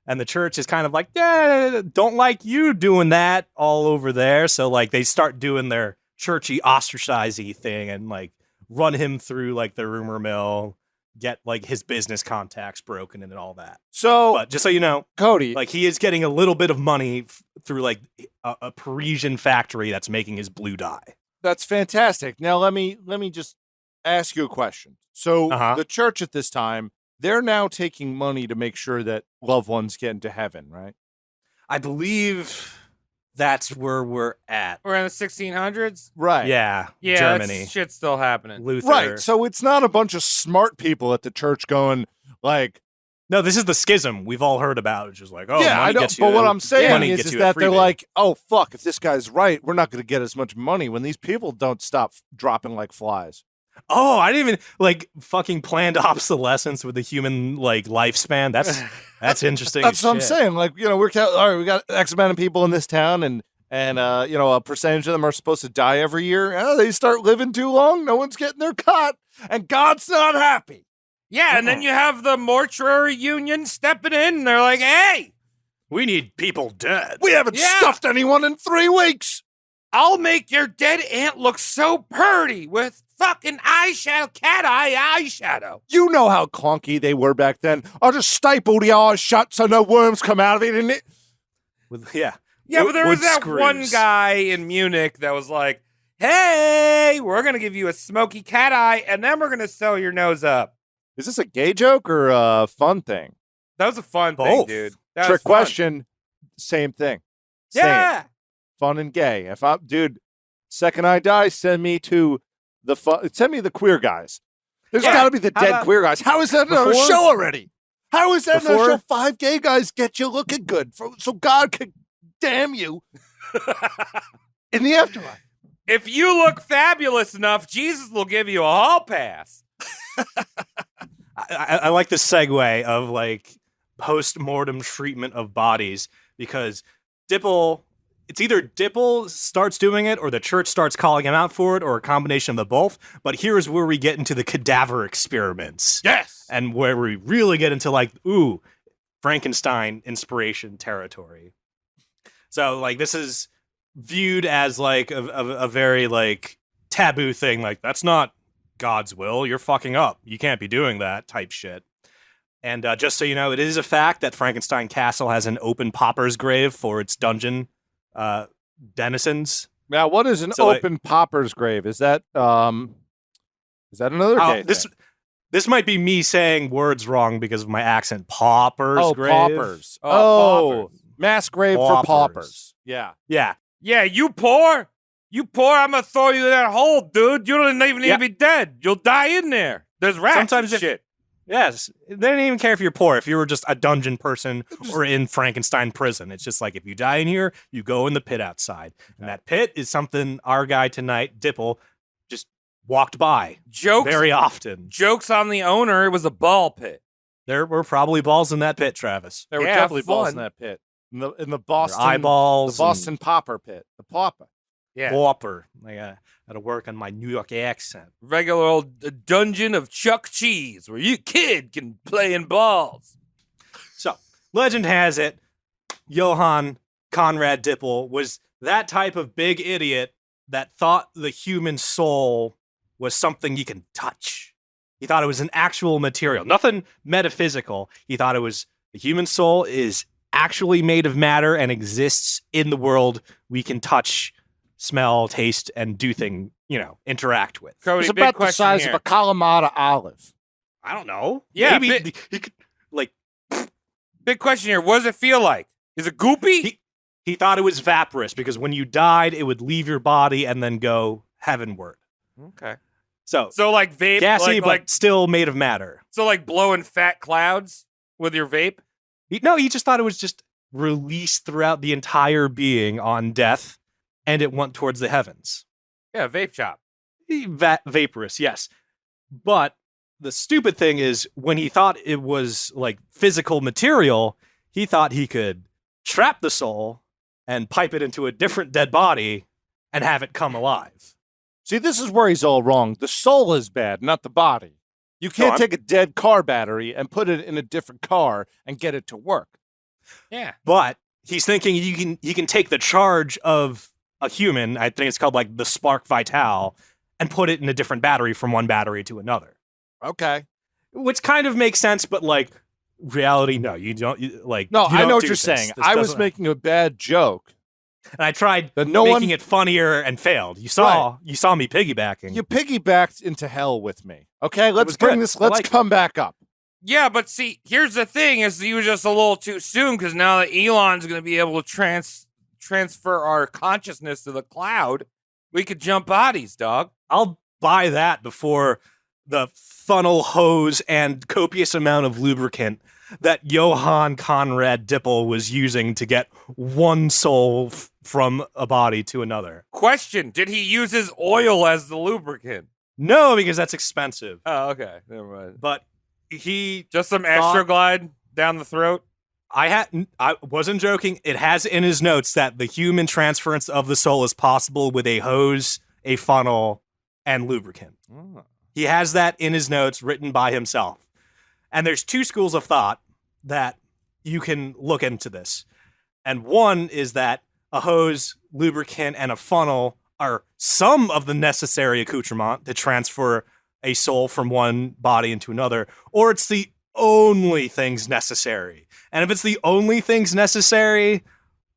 S3: And the church is kind of like, yeah, don't like you doing that all over there. So like they start doing their churchy ostracizy thing and like run him through like the rumor mill, get like his business contacts broken and all that.
S2: So,
S3: but just so you know,
S2: Cody,
S3: like he is getting a little bit of money through like a Parisian factory that's making his blue dye.
S2: That's fantastic. Now let me just ask you a question. So the church at this time, they're now taking money to make sure that loved ones get into heaven, right?
S3: I believe that's where we're at.
S1: We're in the 1600s?
S2: Right.
S3: Yeah.
S1: Yeah,
S3: Germany.
S1: shit's still happening.
S3: Luther.
S2: Right. So it's not a bunch of smart people at the church going like,
S3: no, this is the schism we've all heard about. It's just like, oh,
S2: yeah,
S3: money
S2: I don't.
S3: gets you,
S2: But what I'm saying
S3: money
S2: is
S3: gets you
S2: that
S3: a
S2: they're
S3: freebie.
S2: like, oh fuck, if this guy's right, we're not going to get as much money when these people don't stop dropping like flies.
S3: Oh, I didn't even like fucking planned obsolescence with the human like lifespan. That's interesting.
S2: That's what I'm
S3: shit.
S2: saying. Like, you know, all right, we got X amount of people in this town, and you know, a percentage of them are supposed to die every year. They start living too long. No one's getting their cut, and God's not happy.
S1: Yeah, and then you have the mortuary union stepping in, and they're like, hey,
S3: We need people dead.
S2: We haven't stuffed anyone in 3 weeks.
S1: I'll make your dead aunt look so pretty with fucking eyeshadow, cat eye eyeshadow.
S2: You know how clunky they were back then. I'll just staple the eyes shut so no worms come out of it, and it.
S3: Yeah.
S1: Yeah, but there was that
S3: screws.
S1: one guy in Munich that was like, hey, we're going to give you a smoky cat eye, and then we're going to sew your nose up.
S2: Is this a gay joke or a fun thing?
S1: That was a fun thing, dude. That
S2: Trick
S1: was fun.
S2: question. Same thing.
S1: Yeah.
S2: Fun and gay. If I'm, dude, second I die, send me to the fun. Send me the queer guys. There's got to be the dead queer guys. How is that in a show already? How is that in a show? 5 gay guys get you looking good, so God can damn you in the afterlife.
S1: If you look fabulous enough, Jesus will give you a hall pass.
S3: I like the segue of like post-mortem treatment of bodies, because Dippel, it's either Dippel starts doing it or the church starts calling him out for it, or a combination of the both. But here's where we get into the cadaver experiments.
S2: Yes.
S3: And where we really get into like, ooh, Frankenstein inspiration territory. So like this is viewed as like a very like taboo thing. Like, that's not God's will. You're fucking up. You can't be doing that type shit. And just so you know, it is a fact that Frankenstein Castle has an open pauper's grave for its dungeon denizens.
S2: Now, what is an open pauper's grave? Is that another gay thing?
S3: This might be me saying words wrong because of my accent. Pauper's grave.
S2: Paupers.
S1: Paupers.
S2: Mass grave for paupers. Yeah.
S3: Yeah.
S1: Yeah, you poor. You poor, I'm going to throw you in that hole, dude. You don't even need to be dead. You'll die in there. There's rats
S3: Sometimes
S1: and shit.
S3: Yes. They didn't even care if you're poor. If you were just a dungeon person or in Frankenstein prison. It's just like, if you die in here, you go in the pit outside. And that pit is something our guy tonight, Dippel, just walked by very often.
S1: Jokes on the owner. It was a ball pit.
S3: There were probably balls in that pit, Travis.
S2: There were definitely balls in that pit. In the Boston
S3: eyeballs,
S2: the Boston pauper pit. The pauper.
S1: Yeah.
S3: Whopper. I gotta work on my New York accent.
S1: Regular old dungeon of Chuck Cheese where you kid can play in balls.
S3: So, legend has it, Johann Konrad Dippel was that type of big idiot that thought the human soul was something you can touch. He thought it was an actual material, nothing metaphysical. He thought it was the human soul is actually made of matter and exists in the world. We can touch, smell, taste, and do things, interact with.
S1: Cody,
S2: It's
S1: big
S2: about the
S1: question
S2: size
S1: here.
S2: of a Kalamata olive.
S3: I don't know.
S1: Yeah,
S3: Maybe he could,
S1: Big question here. What does it feel like? Is it goopy?
S3: He thought it was vaporous because when you died, it would leave your body and then go heavenward.
S1: Okay.
S3: So
S1: like vape,
S3: gassy,
S1: like
S3: but still made of matter.
S1: so like blowing fat clouds with your vape.
S3: He just thought it was just released throughout the entire being on death, and it went towards the heavens.
S1: Yeah, vape chop.
S3: Vaporous, yes. But the stupid thing is, when he thought it was like physical material, he thought he could trap the soul and pipe it into a different dead body and have it come alive.
S2: See, this is where he's all wrong. The soul is bad, not the body. You can't take a dead car battery and put it in a different car and get it to work.
S1: Yeah.
S3: But he's thinking you can take the charge of a human, I think it's called like the spark vital, and put it in a different battery from one battery to another.
S2: Okay.
S3: Which kind of makes sense, but like reality, no, you don't.
S2: No, I know what
S3: do
S2: you're
S3: this.
S2: saying.
S3: This
S2: I was
S3: doesn't-
S2: making a bad joke.
S3: and I tried
S2: That no
S3: making
S2: one
S3: it funnier and failed. You saw me piggybacking.
S2: You piggybacked into hell with me. Okay, let's
S3: was
S2: bring
S3: good.
S2: this.
S3: I
S2: Let's
S3: like it.
S2: come back up.
S1: Yeah, but see, here's the thing: is you were just a little too soon because now that Elon's going to be able to transfer our consciousness to the cloud, we could jump bodies, dog.
S3: I'll buy that before the funnel hose and copious amount of lubricant that Johann Konrad Dippel was using to get one soul from a body to another.
S1: Question: did he use his oil as the lubricant?
S3: No, because that's expensive.
S1: Oh, okay, never mind.
S3: But he
S1: Just some
S3: thought-
S1: Astroglide down the throat.
S3: I wasn't joking. It has in his notes that the human transference of the soul is possible with a hose, a funnel, and lubricant.
S1: Oh.
S3: He has that in his notes written by himself. And there's two schools of thought that you can look into this. And one is that a hose, lubricant, and a funnel are some of the necessary accoutrement to transfer a soul from one body into another, or it's the only things necessary. And if it's the only things necessary,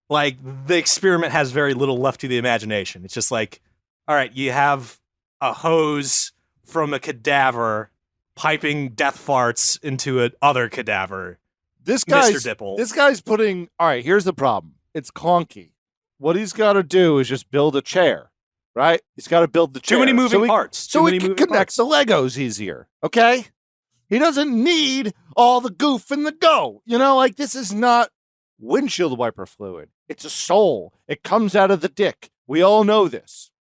S3: like the experiment has very little left to the imagination. It's just like, all right, you have a hose from a cadaver piping death farts into another cadaver.
S2: This
S3: Mr.
S2: guy's
S3: Dippel.
S2: This guy's putting. All right, here's the problem. It's clunky. What he's got to do is just build a chair, right? He's got to build the chair.
S3: Too many moving
S2: so
S3: parts.
S2: So he can connect the Legos easier. Okay. He doesn't need all the goof and the go. Like this is not windshield wiper fluid. It's a soul. It comes out of the dick. We all know this.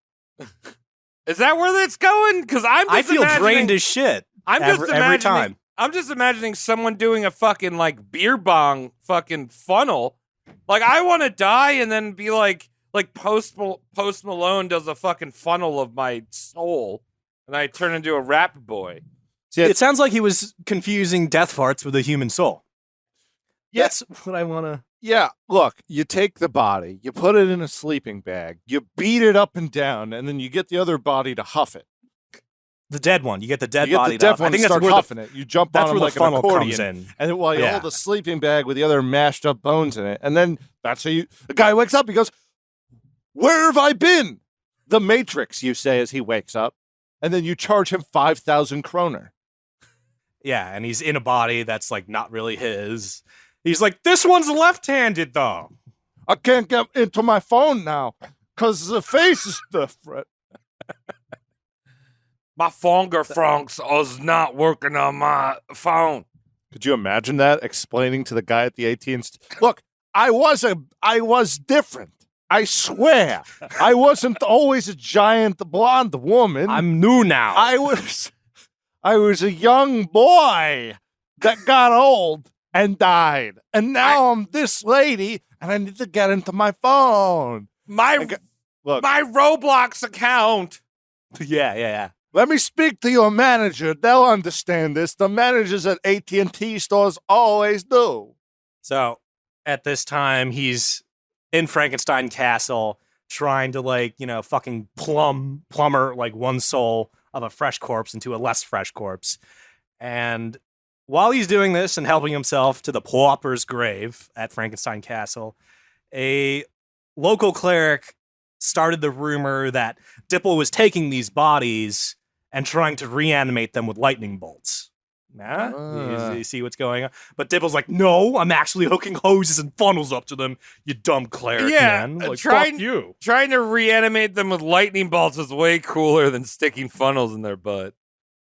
S1: Is that where it's going? Because
S3: I feel drained as shit.
S1: I'm just imagining,
S3: every time.
S1: I'm just imagining someone doing a fucking like beer bong fucking funnel. Like I want to die and then be like Post Malone does a fucking funnel of my soul, and I turn into a rap boy.
S2: See,
S3: It sounds like he was confusing death farts with a human soul.
S2: Yeah.
S3: That's what I want to.
S2: Yeah, look, you take the body, you put it in a sleeping bag, you beat it up and down, and then you get the other body to huff it.
S3: The dead one. You get the dead
S2: You get
S3: body.
S2: the dead
S3: to,
S2: one
S3: I think
S2: to
S3: that's
S2: start
S3: where
S2: huffing it. You jump
S3: that's
S2: on him
S3: where
S2: like
S3: the
S2: an
S3: funnel
S2: accordion,
S3: comes in.
S2: and then while you
S3: Yeah.
S2: hold the sleeping bag with the other mashed up bones in it, and then that's how the guy wakes up. He goes, "Where have I been?" The Matrix, you say as he wakes up, and then you charge him 5,000 kroner.
S3: Yeah, and he's in a body that's like not really his. He's like, this one's left-handed though.
S2: I can't get into my phone now because the face is different.
S1: My finger francs is not working on my phone.
S2: Could you imagine that explaining to the guy at the AT&T? Look, I was different. I swear, I wasn't always a giant blonde woman.
S3: I'm new now.
S2: I was a young boy that got old and died, and now I'm this lady, and I need to get into my phone.
S1: My
S2: Look,
S1: my Roblox account.
S3: Yeah.
S2: let me speak to your manager. They'll understand this. The managers at AT&T stores always do.
S3: So at this time, he's in Frankenstein Castle trying to, like, fucking plumber like one soul of a fresh corpse into a less fresh corpse. And while he's doing this and helping himself to the pauper's grave at Frankenstein Castle, a local cleric started the rumor that Dippel was taking these bodies and trying to reanimate them with lightning bolts. You see what's going on? But Dippel's like, no, I'm actually hooking hoses and funnels up to them, you dumb cleric, man. Like, fuck you.
S1: Trying to reanimate them with lightning bolts is way cooler than sticking funnels in their butt.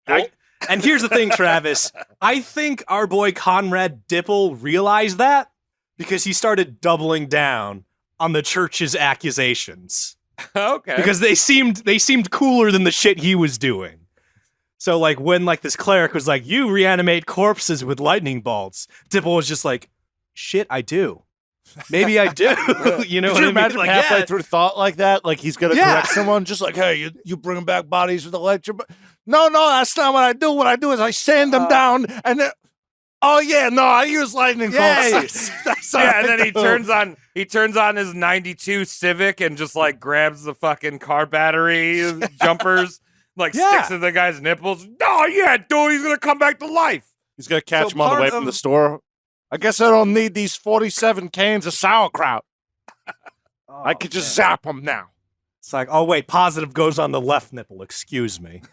S3: And here's the thing, Travis. I think our boy Konrad Dippel realized that because he started doubling down on the church's accusations.
S1: Okay.
S3: Because they seemed cooler than the shit he was doing. So, like, when, like, this cleric was like, you reanimate corpses with lightning bolts, Dippel was just like, shit, I do. Maybe I do. You know
S2: Could
S3: what
S2: you
S3: I mean?
S2: imagine
S3: Like,
S2: halfway through thought like that? Like he's going to correct someone, just like, hey, you bringing back bodies with electric. No, that's not what I do. What I do is I sand them down and then, oh, yeah, no, I use lightning bolts.
S1: Yeah, and then he turns on his 92 Civic and just, like, grabs the fucking car battery jumpers. Like, sticks to the guy's nipples. No, yeah, dude, he's going to come back to life.
S2: He's going to catch him on the way from the store. I guess I don't need these 47 cans of sauerkraut. I could just zap them now.
S3: It's like, oh, wait, positive goes on the left nipple. Excuse me.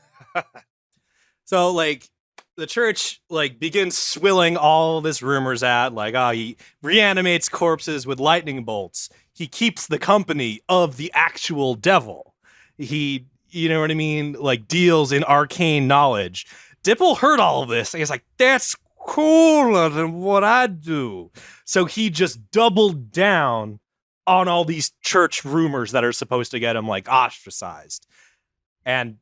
S3: So, like, the church, like, begins swilling all this rumors out. Like, he reanimates corpses with lightning bolts. He keeps the company of the actual devil. He... You know what I mean? Like, deals in arcane knowledge. Dippel heard all of this, and he's like, that's cooler than what I do. So he just doubled down on all these church rumors that are supposed to get him, like, ostracized. And,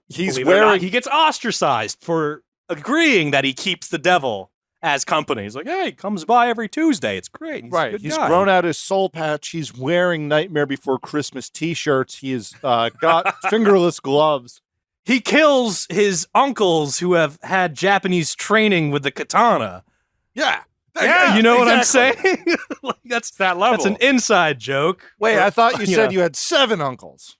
S3: he gets ostracized for agreeing that he keeps the devil as company. He's like, hey, he comes by every Tuesday. It's great. He's
S2: grown out his soul patch. He's wearing Nightmare Before Christmas t-shirts. He has got fingerless gloves.
S3: He kills his uncles who have had Japanese training with the katana.
S2: Yeah.
S3: You know what I'm saying? Like, that's
S1: that level.
S3: That's an inside joke.
S2: Wait, I thought you said you had 7 uncles.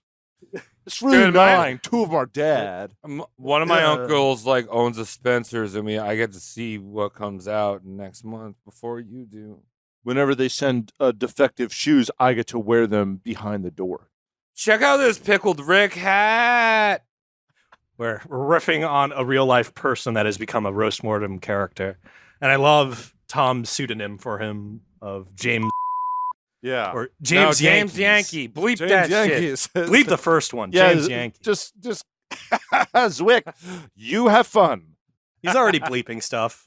S2: It's really 9. 2 of them are dead.
S1: One of my uncles, like, owns a Spencer's, and I get to see what comes out next month before you do.
S2: Whenever they send defective shoes, I get to wear them behind the door.
S1: Check out this Pickled Rick hat.
S3: We're riffing on a real life person that has become a roast mortem character, and I love Tom's pseudonym for him of James.
S2: Yeah.
S3: Or James
S1: Yankee. Bleep
S2: James
S1: that
S2: Yankees.
S3: shit. Bleep the first one.
S2: Yeah,
S3: James Yankee.
S2: Just Zwick, you have fun.
S3: He's already bleeping stuff.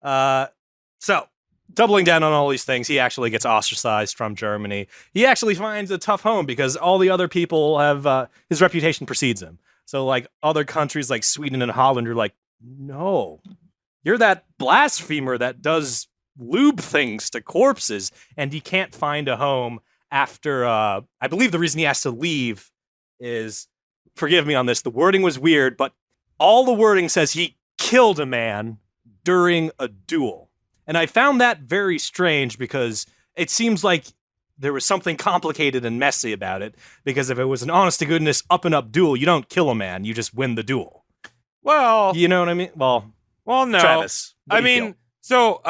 S3: So, doubling down on all these things, he actually gets ostracized from Germany. He actually finds a tough home because all the other people have, his reputation precedes him. So, like, other countries like Sweden and Holland are like, no, you're that blasphemer that does lube things to corpses, and he can't find a home after I believe the reason he has to leave is, forgive me on this, the wording was weird, but all the wording says he killed a man during a duel. And I found that very strange because it seems like there was something complicated and messy about it, because if it was an honest to goodness up and up duel, you don't kill a man, you just win the duel.
S1: Well,
S3: you know what I mean? Well,
S1: no.
S3: Travis,
S1: I mean, so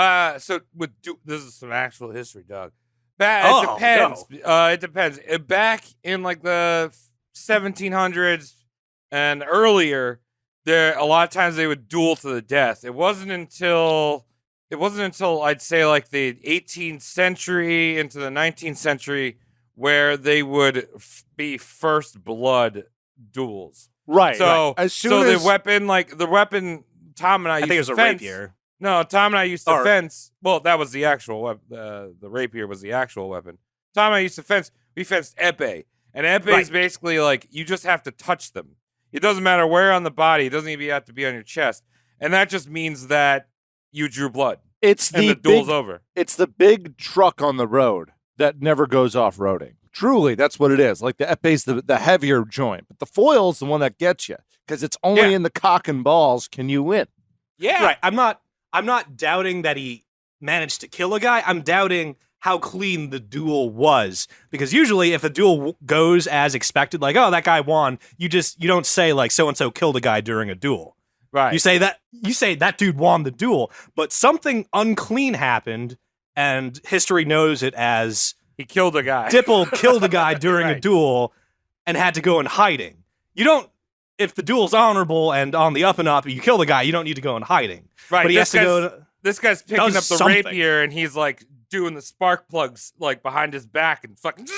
S1: with this is some actual history, Doug. It depends. No. It depends. Back in, like, the 1700s and earlier, a lot of times they would duel to the death. It wasn't until I'd say, like, the 18th century into the 19th century where they would be first blood duels.
S2: Right.
S1: So
S2: as soon as
S1: the weapon Tom and I used
S3: think it was
S1: to
S3: a
S1: fence.
S3: rapier.
S1: No, Tom and I used to fence. Well, that was the actual weapon. The rapier was the actual weapon. Tom and I used to fence. We fenced epee. And epee is basically, like, you just have to touch them. It doesn't matter where on the body. It doesn't even have to be on your chest. And that just means that you drew blood.
S2: The
S1: duel's over.
S2: It's the big truck on the road that never goes off-roading. Truly, that's what it is. Like the epé's the heavier joint, but the foil's the one that gets you because it's only in the cock and balls can you win.
S1: Yeah.
S3: Right. I'm not doubting that he managed to kill a guy. I'm doubting how clean the duel was, because usually if a duel goes as expected, like, oh, that guy won, you don't say like so and so killed a guy during a duel.
S1: Right.
S3: You say that dude won the duel, but something unclean happened, and history knows it as
S1: he killed a guy.
S3: Dippel killed a guy during a duel and had to go in hiding. You don't. If the duel's honorable and on the up and up, you kill the guy, you don't need to go in hiding.
S1: Right.
S3: But he has to go.
S1: This guy's picking up the
S3: something.
S1: rapier, and he's like doing the spark plugs like behind his back and fucking.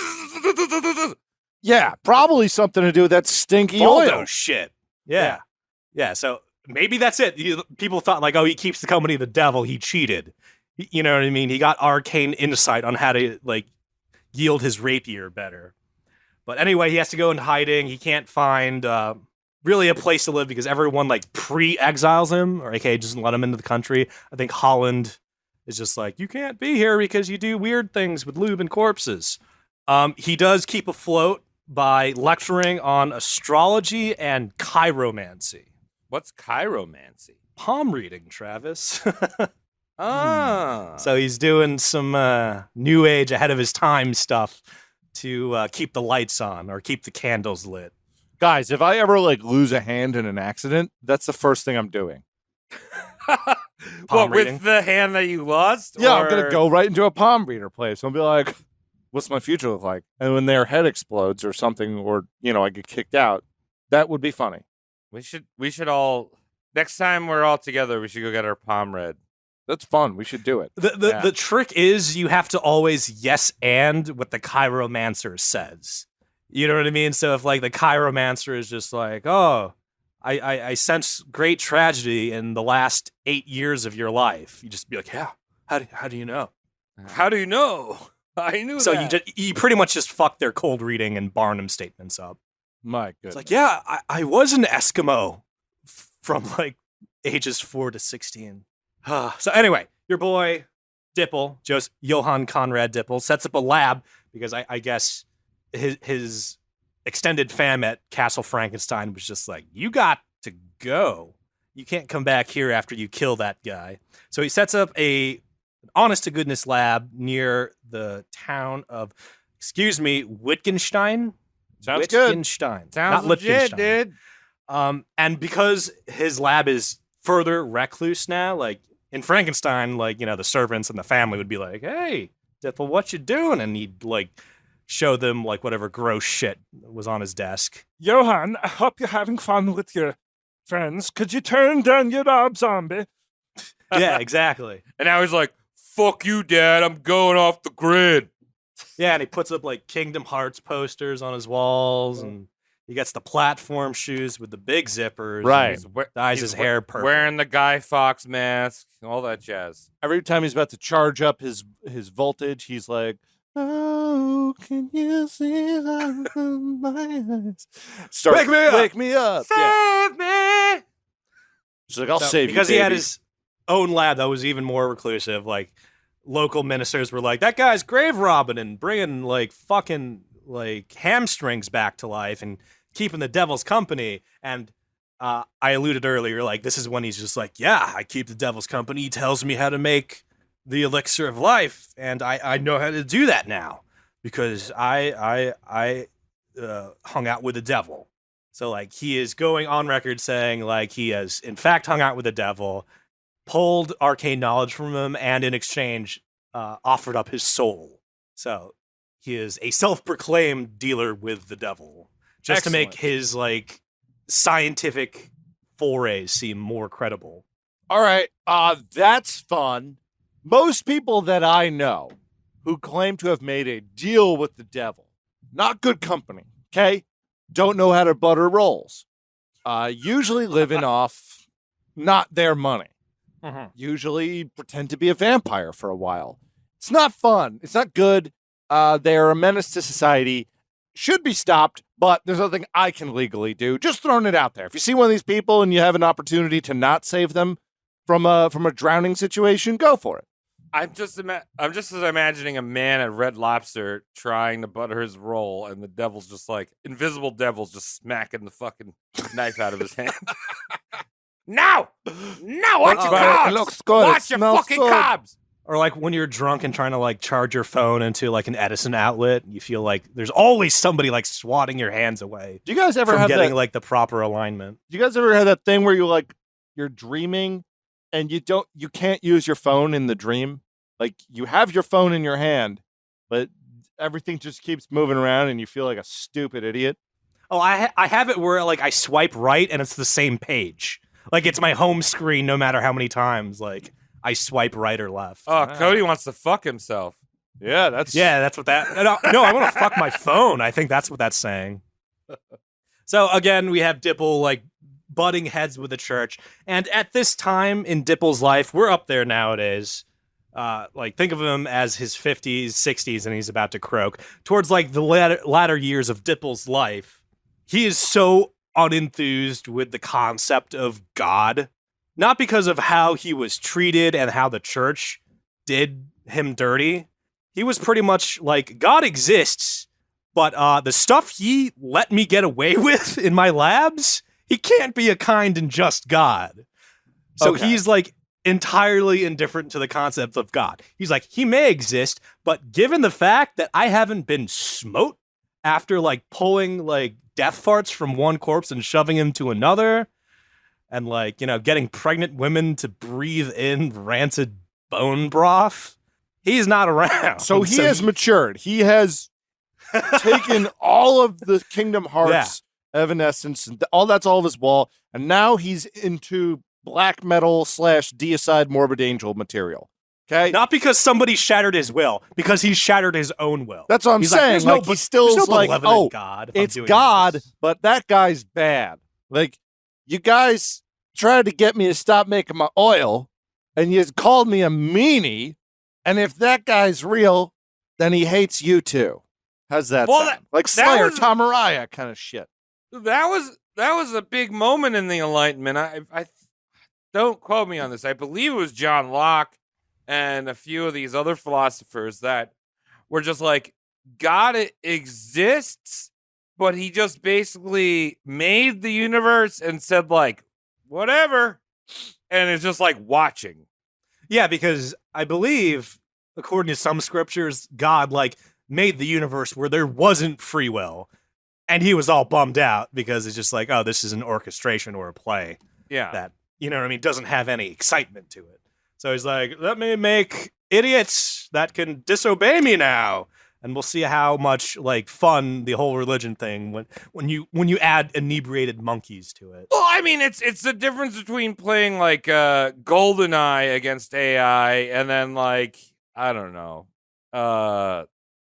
S2: Yeah, probably something to do with that stinky
S3: Baldo
S2: oil.
S3: shit. Yeah. So maybe that's it. People thought like, oh, he keeps the company of the devil. He cheated. You know what I mean? He got arcane insight on how to like yield his rapier better. But anyway, he has to go into hiding. He can't find really a place to live because everyone like pre-exiles him, or aka doesn't let him into the country. I think Holland is just like, you can't be here because you do weird things with lube and corpses. He does keep afloat by lecturing on astrology and chiromancy.
S1: What's chiromancy?
S3: Palm reading, Travis.
S1: Ah.
S3: So he's doing some new age ahead of his time stuff to keep the lights on or keep the candles lit.
S2: Guys, if I ever like lose a hand in an accident, that's the first thing I'm doing.
S1: What,
S3: reading?
S1: with the hand that you lost?
S2: Yeah,
S1: or...
S2: I'm gonna go right into a palm reader place. I'll be like, what's my future look like? And when their head explodes or something, or I get kicked out, that would be funny.
S1: We should all, next time we're all together, we should go get our palm read.
S2: That's fun. We should do it.
S3: The trick is you have to always yes and what the chiromancer says. You know what I mean? So if like the chiromancer is just like, oh, I sense great tragedy in the last 8 years of your life, you just be like, yeah, how do you know?
S1: How do you know? I knew
S3: So
S1: that.
S3: you pretty much just fuck their cold reading and Barnum statements up.
S2: My goodness.
S3: It's like, yeah, I was an Eskimo from like ages 4 to 16. So anyway, your boy Dippel, Johann Konrad Dippel, sets up a lab because I guess his extended fam at Castle Frankenstein was just like, you got to go. You can't come back here after you kill that guy. So he sets up an honest-to-goodness lab near the town of, Wittgenstein?
S2: Sounds good.
S3: Wittgenstein.
S1: Sounds
S3: not
S1: legit,
S3: Liechtenstein.
S1: dude.
S3: And because his lab is further recluse now, like in Frankenstein, like, the servants and the family would be like, hey, Dippel, what you doing? And he'd like show them like whatever gross shit was on his desk.
S4: Johann, I hope you're having fun with your friends. Could you turn down your Rob Zombie?
S3: Yeah, exactly.
S1: And now he's like, fuck you, Dad. I'm going off the grid.
S3: Yeah, and he puts up like Kingdom Hearts posters on his walls, and he gets the platform shoes with the big zippers.
S2: Right.
S3: Dyes his hair purple.
S1: Wearing the Guy Fawkes mask, all that jazz.
S2: Every time he's about to charge up his voltage, he's like, oh, can you see that in my eyes? Wake me up.
S1: Save me!
S2: She's like, I'll
S3: So,
S2: save you,
S3: because he had
S2: baby.
S3: his own lab that was even more reclusive. Like local ministers were like, that guy's grave robbing and bringing like fucking like hamstrings back to life and keeping the devil's company. And I alluded earlier, like this is when he's just like, yeah, I keep the devil's company. He tells me how to make the elixir of life, and I know how to do that now because I hung out with the devil. So like he is going on record saying like he has in fact hung out with the devil, pulled arcane knowledge from him, and in exchange offered up his soul. So he is a self-proclaimed dealer with the devil, just to make
S2: Excellent.
S3: his like scientific forays seem more credible.
S2: All right, that's fun. Most people that I know who claim to have made a deal with the devil, not good company, okay? Don't know how to butter rolls. Usually living off not their money. Usually pretend to be a vampire for a while. It's not fun. It's not good. They're a menace to society. Should be stopped, but there's nothing I can legally do. Just throwing it out there. If you see one of these people and you have an opportunity to not save them from a drowning situation, go for it.
S1: I'm just imagining a man at Red Lobster trying to butter his roll, and the devil's just like invisible devil's just smacking the fucking knife out of his hand. No, watch your cobs.
S2: It looks good.
S1: Watch your fucking cobs.
S3: Or like when you're drunk and trying to like charge your phone into like an Edison outlet, you feel like there's always somebody like swatting your hands away.
S2: Do you guys ever
S3: from
S2: have
S3: getting
S2: that,
S3: like the proper alignment?
S2: Do you guys ever have that thing where you're dreaming and you can't use your phone in the dream? Like you have your phone in your hand, but everything just keeps moving around and you feel like a stupid idiot.
S3: Oh, I have it where like I swipe right and it's the same page. Like it's my home screen no matter how many times like I swipe right or left.
S1: Oh, Cody wants to fuck himself.
S2: Yeah, that's
S3: what that. No, I want to fuck my phone. I think that's what that's saying. So again, we have Dippel like butting heads with the church, and at this time in Dippel's life, we're up there nowadays. Like think of him as his 50s, 60s, and he's about to croak. Towards like the latter years of Dippel's life, he is so unenthused with the concept of God. Not because of how he was treated and how the church did him dirty. He was pretty much like, God exists, but the stuff he let me get away with in my labs, he can't be a kind and just God. So he's like entirely indifferent to the concept of God. He's like, he may exist, but given the fact that I haven't been smote after like pulling like death farts from one corpse and shoving him to another, and like, you know, getting pregnant women to breathe in rancid bone broth, he's not around.
S2: So he has matured. He has taken all of the Kingdom Hearts Evanescence and all of his wall, and now he's into black metal / deicide morbid angel material. Okay,
S3: not because somebody shattered his will, because he shattered his own will.
S2: That's what I'm saying. Like he still's like, oh,
S3: God
S2: it's God, but that guy's bad. Like you guys tried to get me to stop making my oil, and you called me a meanie. And if that guy's real, then he hates you too. How's that sound? Like Slayer, Tom Araya kind of shit.
S1: That was a big moment in the Enlightenment. I don't quote me on this. I believe it was John Locke and a few of these other philosophers that were just like, God exists, but he just basically made the universe and said like, whatever. And it's just like watching.
S3: Yeah, because I believe, according to some scriptures, God like made the universe where there wasn't free will. And he was all bummed out because it's just like, oh, this is an orchestration or a play.
S1: Yeah.
S3: That, you know what I mean, doesn't have any excitement to it. So he's like, let me make idiots that can disobey me now. And we'll see how much like fun the whole religion thing when you add inebriated monkeys to it.
S1: Well, I mean, it's the difference between playing like GoldenEye against AI and then like, I don't know,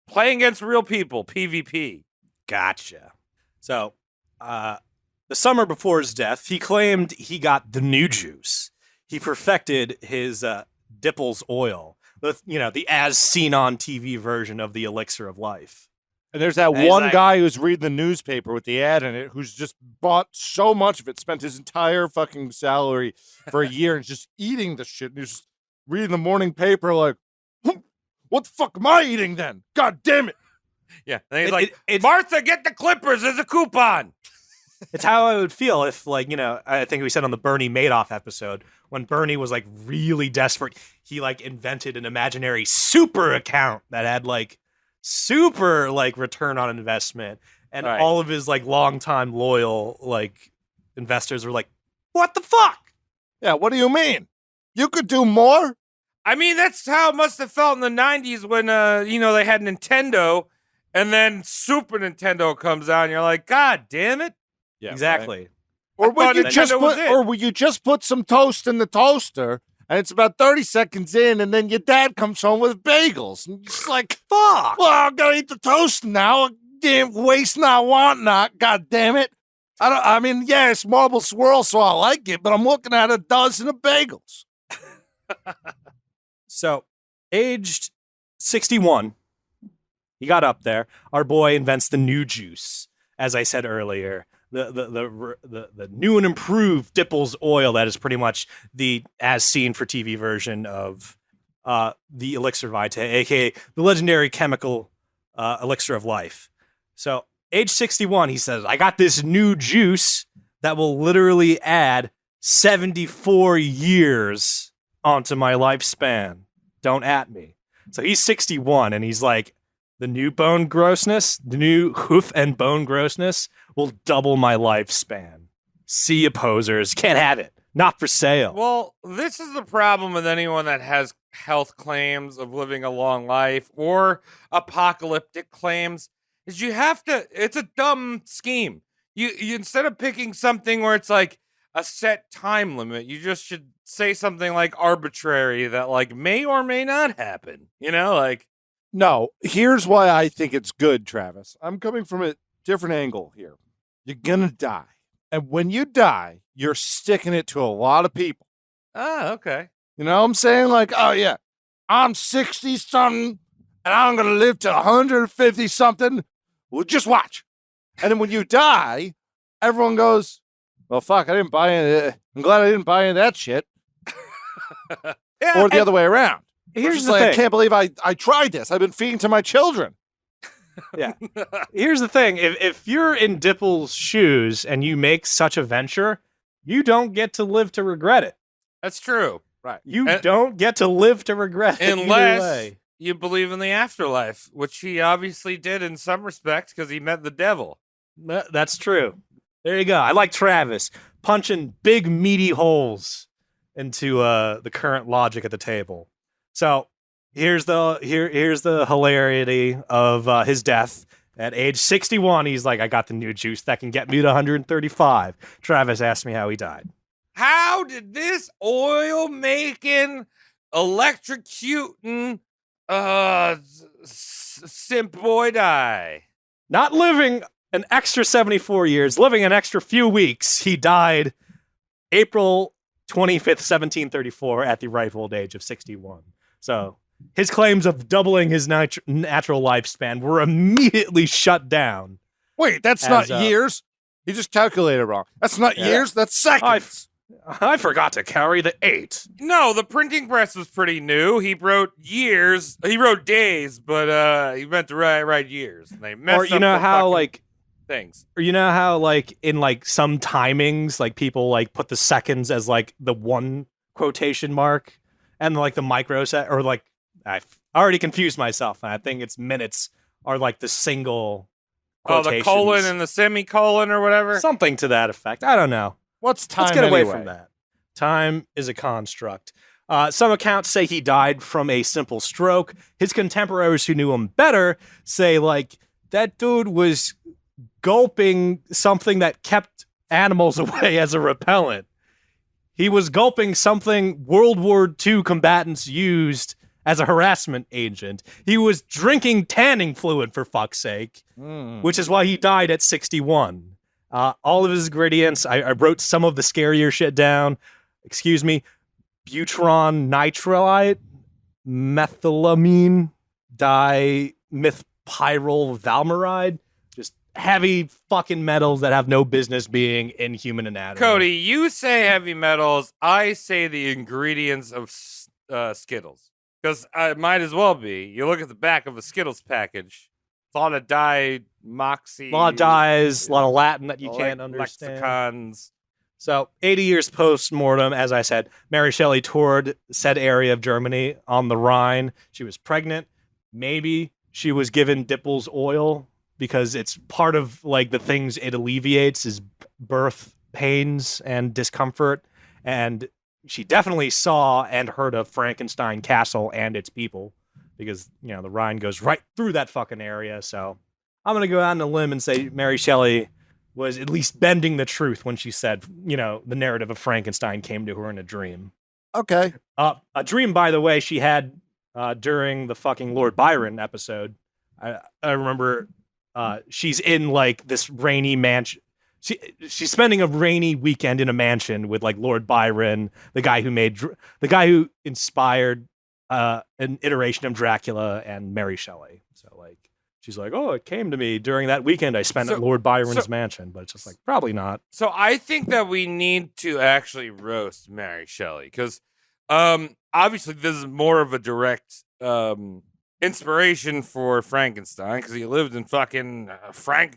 S1: playing against real people, PvP.
S3: Gotcha. So, the summer before his death, he claimed he got the new juice. He perfected his Dippel's oil. The as seen on TV version of the elixir of life.
S2: And there's that one guy who's reading the newspaper with the ad in it who's just bought so much of it, spent his entire fucking salary for a year and just eating the shit. And he's just reading the morning paper like, what the fuck am I eating then? God damn it.
S1: Yeah. And he's like, Martha, get the Clippers. There's a coupon.
S3: It's how I would feel if, like, you know, I think we said on the Bernie Madoff episode, when Bernie was, like, really desperate, he, like, invented an imaginary super account that had, like, super, like, return on investment. And all of his, like, longtime loyal, like, investors were like, what the fuck?
S2: Yeah, what do you mean? You could do more?
S1: I mean, that's how it must have felt in the 90s when, they had Nintendo, and then Super Nintendo comes out, and you're like, God damn it.
S3: Yeah, exactly.
S2: Right? Or will you just put some toast in the toaster and it's about 30 seconds in and then your dad comes home with bagels and it's like, fuck. Well, I gotta eat the toast now. Damn, waste not, want not. God damn it. It's marble swirl, so I like it, but I'm looking at a dozen of bagels.
S3: So, aged 61, he got up there. Our boy invents the new juice, as I said earlier. The new and improved Dippel's oil that is pretty much the as seen for TV version of the elixir vitae, aka the legendary chemical elixir of life. So, age 61, he says, I got this new juice that will literally add 74 years onto my lifespan. Don't at me. So he's 61, and he's like, the new bone grossness, the new hoof and bone grossness will double my lifespan. See you, posers. Can't have it. Not for sale.
S1: Well, this is the problem with anyone that has health claims of living a long life or apocalyptic claims is you have to, it's a dumb scheme. You instead of picking something where it's like a set time limit, you just should say something like arbitrary that like may or may not happen. You know, like
S2: No, here's why I think it's good, Travis. I'm coming from a different angle here. You're gonna die. And when you die, you're sticking it to a lot of people.
S1: okay.
S2: You know what I'm saying? Like, oh yeah, I'm 60 something and I'm gonna live to 150 something. Well, just watch. And then when you die, everyone goes, well, fuck, I didn't buy it. I'm glad I didn't buy into that shit.
S1: Yeah,
S2: Or the other way around.
S3: Here's
S2: It's
S3: the
S2: like,
S3: thing.
S2: I can't believe I tried this. I've been feeding to my children.
S3: Yeah. Here's the thing. If you're in Dippel's shoes and you make such a venture, you don't get to live to regret it.
S1: That's true.
S2: Right.
S3: You
S1: And-
S3: don't get to live to regret it either
S1: Unless
S3: way.
S1: you believe in the afterlife, which he obviously did in some respects because he met the devil.
S3: That's true. There you go. I like Travis punching big meaty holes into the current logic at the table. So here's the hilarity of his death. At age 61, he's like, I got the new juice that can get me to 135. Travis asked me how he died.
S1: How did this oil making, electrocuting, simp boy die?
S3: Not living an extra 74 years, living an extra few weeks. He died April 25th, 1734 at the ripe old age of 61. So his claims of doubling his natural lifespan were immediately shut down.
S2: Wait, that's not years. He just calculated wrong. That's not years. That's seconds.
S3: I forgot to carry the 8.
S1: No, the printing press was pretty new. He wrote years. He wrote days, but he meant to write years. And they messed
S3: Or you
S1: up
S3: know
S1: the
S3: how
S1: fucking
S3: like
S1: things.
S3: Or you know how like in like some timings like people like put the seconds as like the one quotation mark and like the microset or like I've already confused myself and I think it's minutes are like the single quotations.
S1: The colon and the semicolon or whatever.
S3: Something to that effect. I don't know.
S2: What's time?
S3: Let's get away
S2: anyway?
S3: from that. Time is a construct. Some accounts say he died from a simple stroke. His contemporaries who knew him better say like that dude was gulping something that kept animals away as a repellent. He was gulping something World War II combatants used as a harassment agent. He was drinking tanning fluid, for fuck's sake, which is why he died at 61. All of his ingredients, I wrote some of the scarier shit down. Excuse me. Butron nitrite, methylamine, dimethylpyryl valmeride. Just heavy fucking metals that have no business being in human anatomy.
S1: Cody, you say heavy metals. I say the ingredients of Skittles. Because it might as well be. You look at the back of a Skittles package. It's a lot of moxie.
S3: A lot of dyes, a lot of Latin that you can't understand.
S1: Lexicons.
S3: So, 80 years post-mortem, as I said, Mary Shelley toured said area of Germany on the Rhine. She was pregnant. Maybe she was given Dippel's oil because it's part of like the things it alleviates is birth pains and discomfort. And she definitely saw and heard of Frankenstein Castle and its people because, you know, the Rhine goes right through that fucking area. So I'm going to go out on a limb and say Mary Shelley was at least bending the truth when she said, you know, the narrative of Frankenstein came to her in a dream.
S2: Okay.
S3: A dream, by the way, she had during the fucking Lord Byron episode. I remember she's in like this rainy mansion. She's spending a rainy weekend in a mansion with like Lord Byron, the guy who inspired an iteration of Dracula and Mary Shelley. So like she's like, oh, it came to me during that weekend I spent at Lord Byron's mansion, but it's just like probably not.
S1: So I think that we need to actually roast Mary Shelley because obviously this is more of a direct inspiration for Frankenstein because he lived in fucking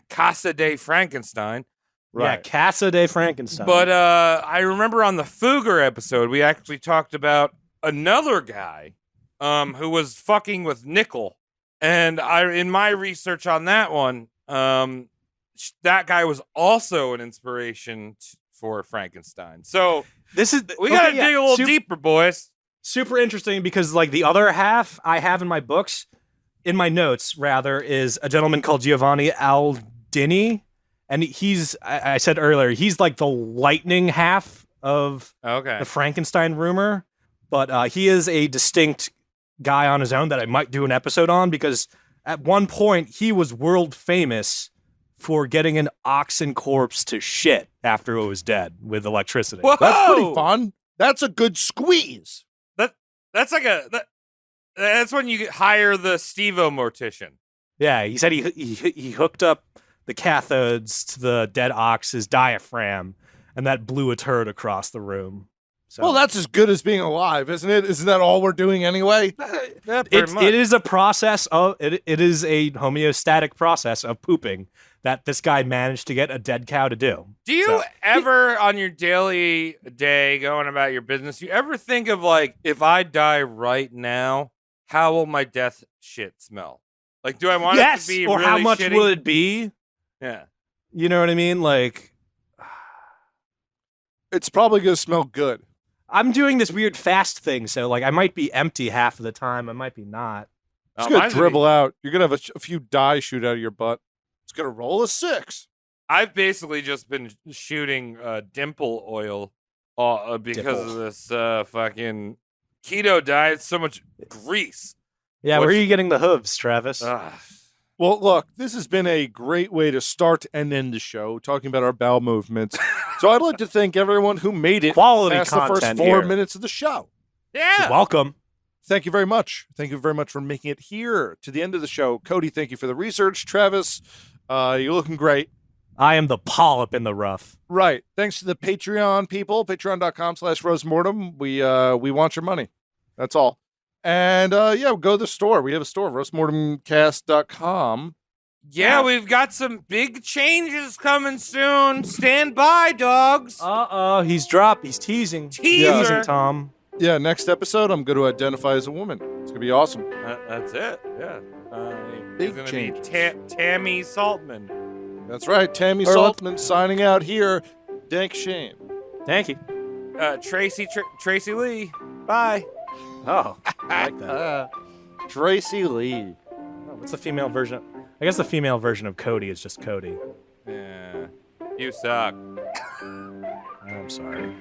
S1: Casa de Frankenstein.
S3: Right. Yeah, Casa de Frankenstein.
S1: But I remember on the Fugger episode, we actually talked about another guy who was fucking with Nickel. And in my research on that one, that guy was also an inspiration for Frankenstein. So we gotta dig a little deeper, boys.
S3: Super interesting because like the other half I have in my books, in my notes rather, is a gentleman called Giovanni Aldini. And I said earlier, he's like the lightning half of the Frankenstein rumor. But he is a distinct guy on his own that I might do an episode on because at one point he was world famous for getting an oxen corpse to shit after it was dead with electricity.
S2: Whoa! That's pretty fun. That's a good squeeze.
S1: That's like that's when you hire the Steve-O mortician.
S3: Yeah, he said he hooked up the cathodes to the dead ox's diaphragm, and that blew a turd across the room. So.
S2: Well, that's as good as being alive, isn't it? Isn't that all we're doing anyway?
S1: Yeah,
S3: it is a process of it is a homeostatic process of pooping that this guy managed to get a dead cow to do.
S1: Do you ever, on your daily day going about your business, you ever think of like, if I die right now, how will my death shit smell? Like, do I want it to be
S3: or
S1: really
S3: how much
S1: shitty?
S3: will it be?
S1: Yeah.
S3: You know what I mean? Like,
S2: it's probably going to smell good.
S3: I'm doing this weird fast thing, so like I might be empty half of the time. I might be not.
S2: It's going to dribble out. You're going to have a few dye shoot out of your butt. It's going to roll a 6.
S1: I've basically just been shooting dimple oil because of this fucking keto diet. So much grease.
S3: Yeah, where are you getting the hooves, Travis?
S2: Well, look, this has been a great way to start and end the show, talking about our bowel movements. So I'd like to thank everyone who made it past the first 4 minutes of the show.
S1: Yeah.
S3: You're welcome.
S2: Thank you very much. Thank you very much for making it here to the end of the show. Cody, thank you for the research. Travis, you're looking great.
S3: I am the polyp in the rough.
S2: Right. Thanks to the Patreon people, patreon.com/rosemortem. We want your money. That's all. And, go to the store. We have a store, roastmortemcast.com.
S1: Yeah, we've got some big changes coming soon. Stand by, dogs.
S3: He's teasing.
S1: Teaser.
S3: Tom.
S2: Yeah, next episode, I'm going to identify as a woman. It's going to be awesome.
S1: That's it, yeah.
S2: Big
S1: going to
S2: changes.
S1: be Tammy Saltman.
S2: That's right, Tammy Saltman signing out here. Dank Shane.
S3: Thank you.
S1: Tracy Lee. Bye.
S3: Oh, I like that.
S2: Tracy Lee.
S3: Oh, what's the female version? I guess the female version of Cody is just Cody.
S1: Yeah. You suck.
S3: I'm sorry.